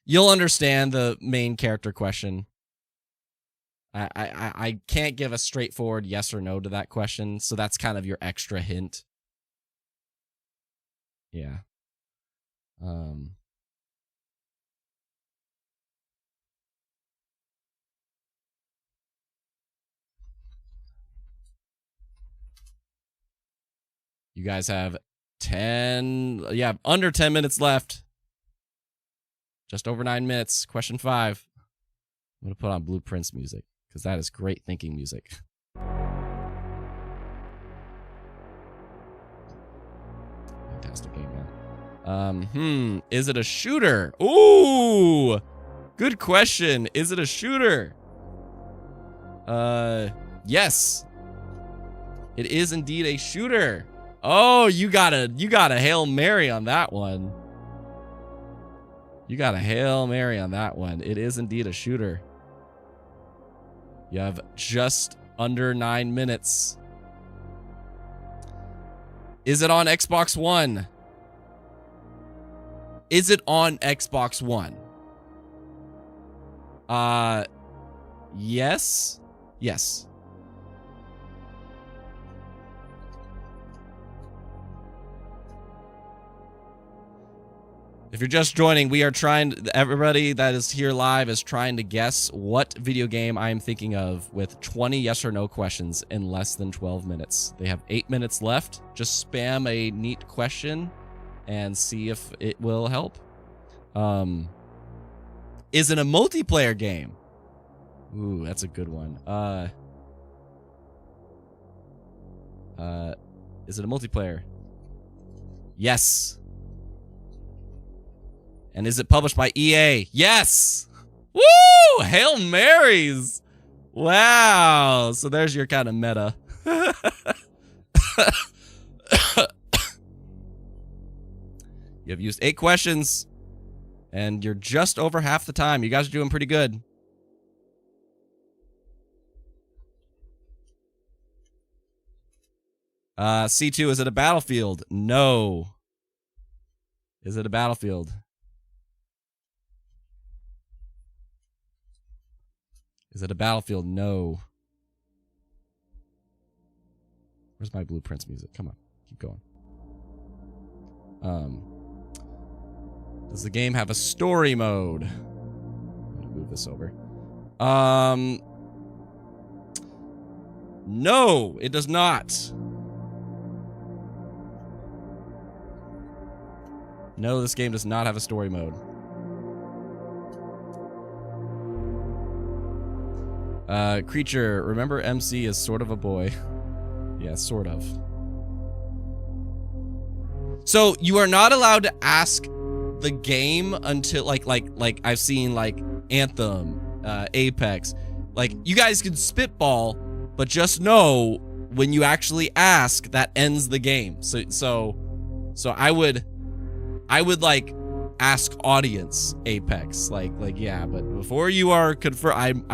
You'll understand the main character question. I can't give a straightforward yes or no to that question, so that's kind of your extra hint. Yeah. You guys have under 10 minutes left. Just over 9 minutes. Question 5. I'm going to put on Blueprints music, because that is great thinking music. Fantastic game, man. Is it a shooter? Ooh! Good question. Is it a shooter? Yes. It is indeed a shooter. Oh, you got a Hail Mary on that one. You got a Hail Mary on that one. It is indeed a shooter. You have just under 9 minutes. Is it on Xbox One? Is it on Xbox One? Yes. Yes. If you're just joining, we are everybody that is here live is trying to guess what video game I am thinking of with 20 yes or no questions in less than 12 minutes. They have 8 minutes left. Just spam a neat question and see if it will help. Is it a multiplayer game? Ooh, that's a good one. Is it a multiplayer? Yes. And is it published by EA? Yes! Woo! Hail Marys! Wow! So there's your kind of meta. You have used 8 questions, and you're just over half the time. You guys are doing pretty good. C2, is it a Battlefield? No. Is it a Battlefield? Is it a Battlefield? No. Where's my Blueprints music? Come on, keep going. Does the game have a story mode? I'm gonna move this over. No, it does not. No, this game does not have a story mode. Creature, remember MC is sort of a boy. Yeah, sort of. So you are not allowed to ask the game until like I've seen like Anthem, Apex. Like you guys can spitball, but just know when you actually ask, that ends the game. So I would like ask audience Apex, like yeah, but before you are confirm,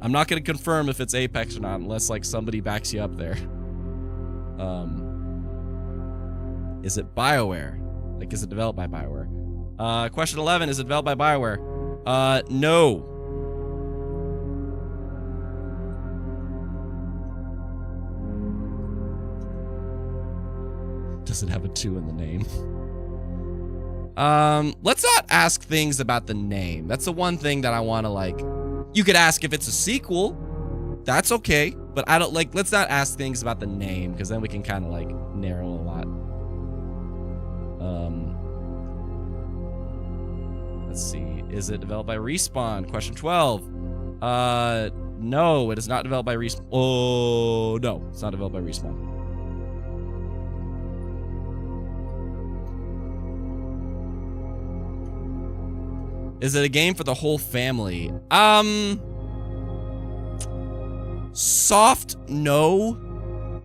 I'm not going to confirm if it's Apex or not unless like somebody backs you up there. Is it BioWare? Like, is it developed by BioWare? Question 11, is it developed by BioWare? No. Does it have a 2 in the name? Let's not ask things about the name. That's the one thing that I want to like. You could ask if it's a sequel. That's okay. But I don't like, let's not ask things about the name because then we can kind of like narrow a lot. Let's see. Is it developed by Respawn? Question 12. No, it is not developed by Respawn. Oh, no, it's not developed by Respawn. Is it a game for the whole family? Soft, no.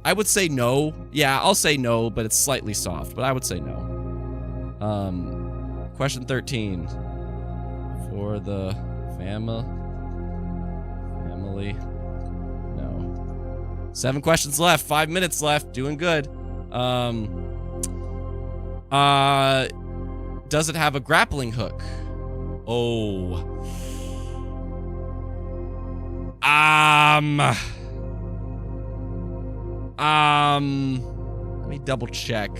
I would say no. Yeah, I'll say no, but it's slightly soft, but I would say no. Question 13. For the family? No. 7 questions left, 5 minutes left, doing good. Does it have a grappling hook? Oh. Let me double check.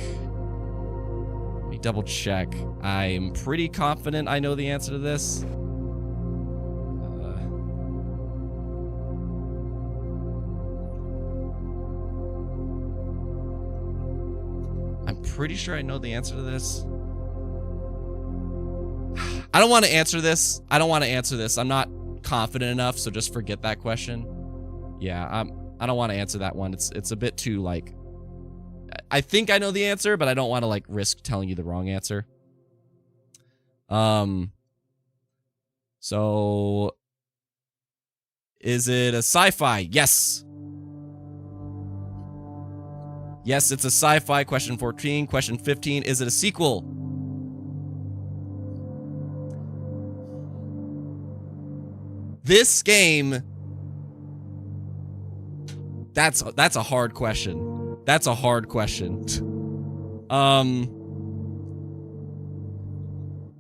I'm pretty confident I know the answer to this. I'm pretty sure I know the answer to this. I don't want to answer this. I'm not confident enough, so just forget that question. Yeah, I don't want to answer that one. It's a bit too, like, I think I know the answer, but I don't want to, like, risk telling you the wrong answer. So is it a sci-fi? Yes. Yes, it's a sci-fi. Question 14. Question 15. Is it a sequel? This game... That's a hard question. That's a hard question.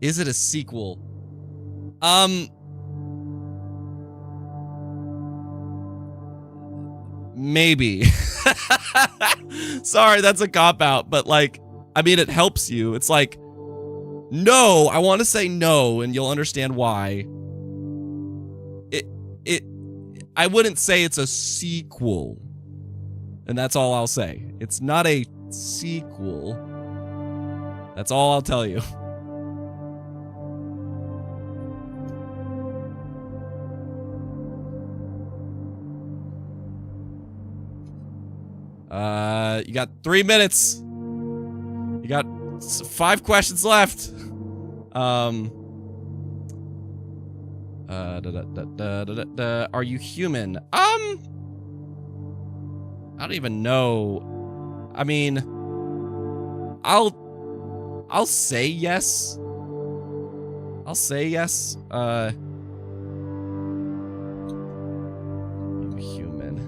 Is it a sequel? Maybe. Sorry, that's a cop-out, but, like, I mean, it helps you. It's like, no, I want to say no, and you'll understand why. I wouldn't say it's a sequel. And that's all I'll say. It's not a sequel. That's all I'll tell you. You got 3 minutes. You got 5 questions left. Are you human? I don't even know. I mean, I'll say yes. I'll say yes. You human?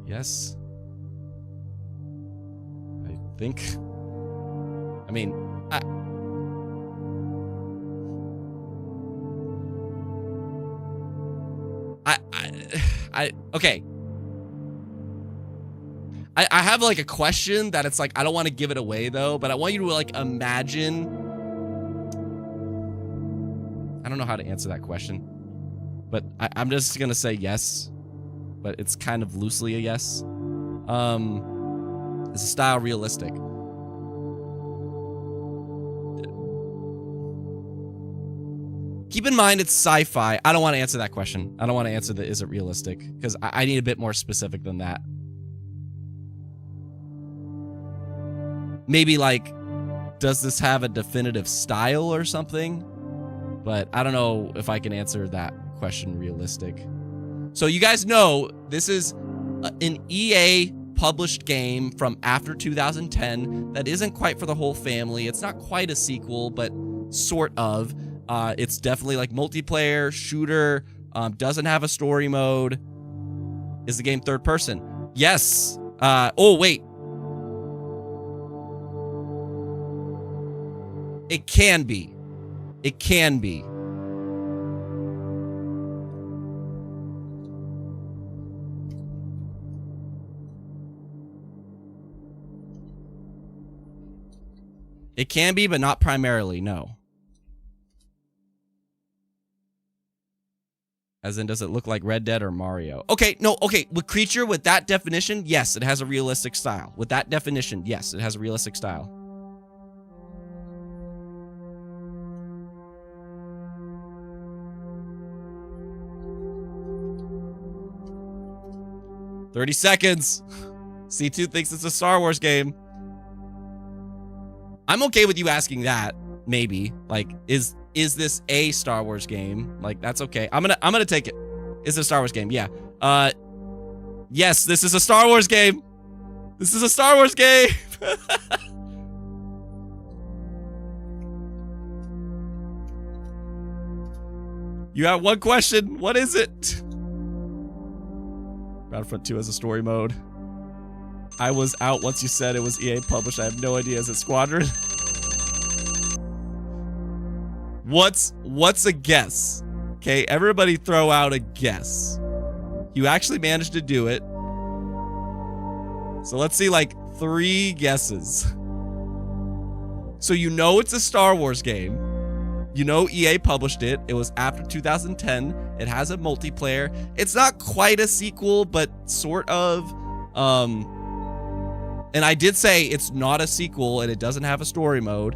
Yes. I think. I mean, okay. I have, like, a question that it's like, I don't want to give it away, though, but I want you to, like, imagine. I don't know how to answer that question, but I'm just going to say yes, but it's kind of loosely a yes. Is the style realistic? Keep in mind it's sci-fi. I don't want to answer that question. I don't want to answer the is it realistic, because I need a bit more specific than that. Maybe, like, does this have a definitive style or something? But I don't know if I can answer that question realistic. So you guys know this is an EA published game from after 2010 that isn't quite for the whole family. It's not quite a sequel, but sort of. It's definitely, like, multiplayer, shooter, doesn't have a story mode. Is the game third person? Yes. Oh, wait. It can be. It can be. It can be, but not primarily, no. As in, does it look like Red Dead or Mario? Okay, no, okay. With creature, with that definition, yes, it has a realistic style. With that definition, yes, it has a realistic style. "30 seconds. C2 thinks it's a Star Wars game. I'm okay with you asking that, maybe. Like, is this a Star Wars game? Like, that's okay. I'm gonna take it. Is it a Star Wars game? Yeah. Yes, this is a Star Wars game. This is a Star Wars game. You have one question. What is it? Battlefront 2 has a story mode. I was out once you said it was EA published. I have no idea. Is it Squadron? What's a guess? Okay, everybody throw out a guess. You actually managed to do it. So let's see, like 3 guesses. So you know it's a Star Wars game. You know EA published it. It was after 2010. It has a multiplayer. It's not quite a sequel, but sort of. And I did say it's not a sequel and it doesn't have a story mode.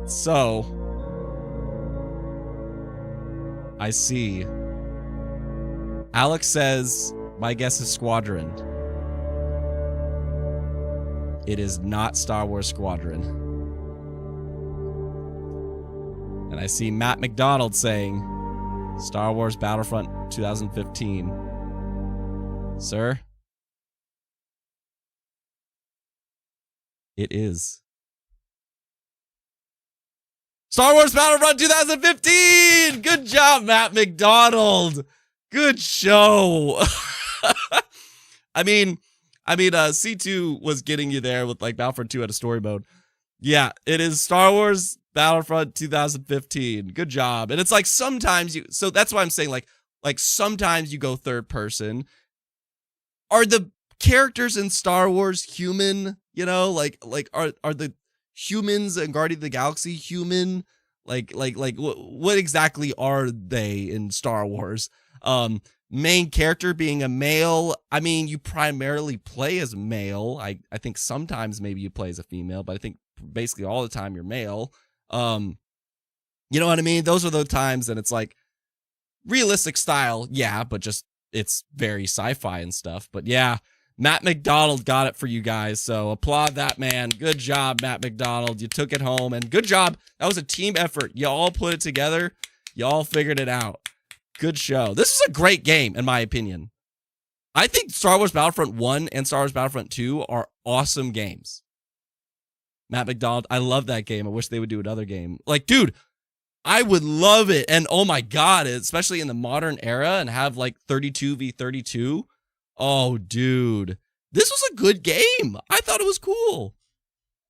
So I see. Alex says, my guess is Squadron. It is not Star Wars Squadron. And I see Matt McDonald saying, Star Wars Battlefront 2015. Sir? It is. Star Wars Battlefront 2015! Good job, Matt McDonald! Good show! I mean, C2 was getting you there with like Battlefront 2 had a story mode. Yeah, it is Star Wars Battlefront 2015. Good job. And it's like sometimes you, so that's why I'm saying like sometimes you go third person. Are the characters in Star Wars human? You know, like are the humans in Guardians of the Galaxy human? Like what exactly are they in Star Wars? Main character being a male. I mean, you primarily play as male. I think sometimes maybe you play as a female, but I think basically all the time you're male. You know what I mean? Those are the times, and it's like realistic style, yeah, but just it's very sci-fi and stuff. But yeah, Matt McDonald got it for you guys, so applaud that man. Good job, Matt McDonald. You took it home, and good job. That was a team effort. You all put it together. You all figured it out. Good show. This is a great game, in my opinion. I think Star Wars Battlefront 1 and Star Wars Battlefront 2 are awesome games. Matt McDonald, I love that game. I wish they would do another game. Like, dude, I would love it. And oh my God, especially in the modern era and have like 32v32. Oh, dude, this was a good game. I thought it was cool.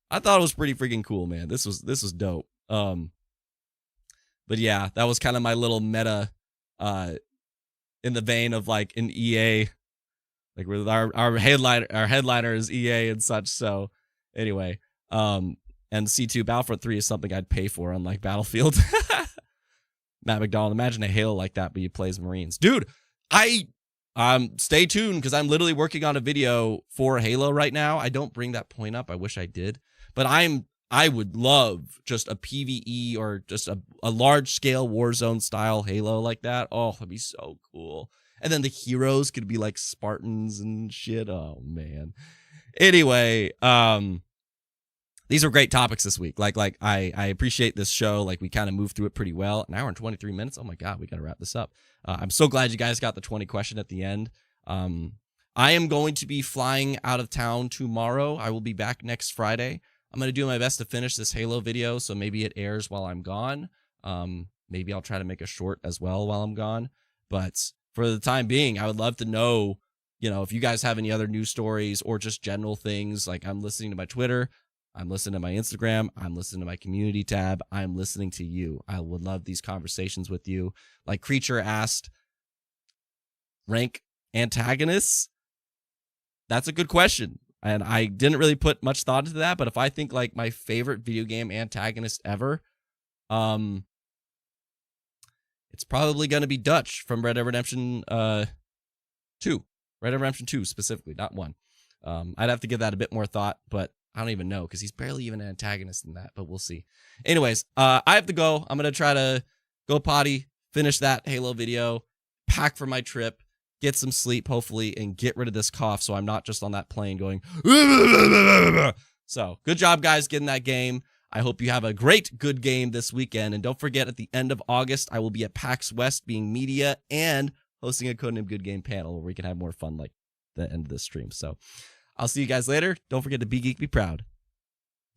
I thought it was pretty freaking cool, man. This was dope. But yeah, that was kind of my little meta, in the vein of like an EA, like with our headliner is EA and such. So anyway, and C2 Battlefront 3 is something I'd pay for, unlike Battlefield. Matt McDonald, imagine a Halo like that, but you play as Marines. Dude, stay tuned because I'm literally working on a video for Halo right now. I don't bring that point up. I wish I did, but I would love just a PvE or just a large scale Warzone style Halo like that. Oh, that'd be so cool. And then the heroes could be like Spartans and shit. Oh man. Anyway, these are great topics this week. Like I appreciate this show. Like we kind of moved through it pretty well. An hour and 23 minutes. Oh my God, we got to wrap this up. I'm so glad you guys got the 20 question at the end. I am going to be flying out of town tomorrow. I will be back next Friday. I'm going to do my best to finish this Halo video, so maybe it airs while I'm gone. Maybe I'll try to make a short as well while I'm gone. But for the time being, I would love to know, you know, if you guys have any other news stories or just general things. Like I'm listening to my Twitter, I'm listening to my Instagram, I'm listening to my community tab, I'm listening to you. I would love these conversations with you. Like Creature asked, rank antagonists? That's a good question. And I didn't really put much thought into that, but if I think like my favorite video game antagonist ever, it's probably going to be Dutch from Red Dead Redemption 2. Red Dead Redemption 2 specifically, not 1. I'd have to give that a bit more thought, but I don't even know because he's barely even an antagonist in that, but we'll see. Anyways, I have to go. I'm going to try to go potty, finish that Halo video, pack for my trip, get some sleep, hopefully, and get rid of this cough so I'm not just on that plane going. So, good job, guys, getting that game. I hope you have a great, good game this weekend. And don't forget, at the end of August, I will be at PAX West being media and hosting a Codename Good Game panel where we can have more fun like the end of this stream. So, I'll see you guys later. Don't forget to be geek, be proud.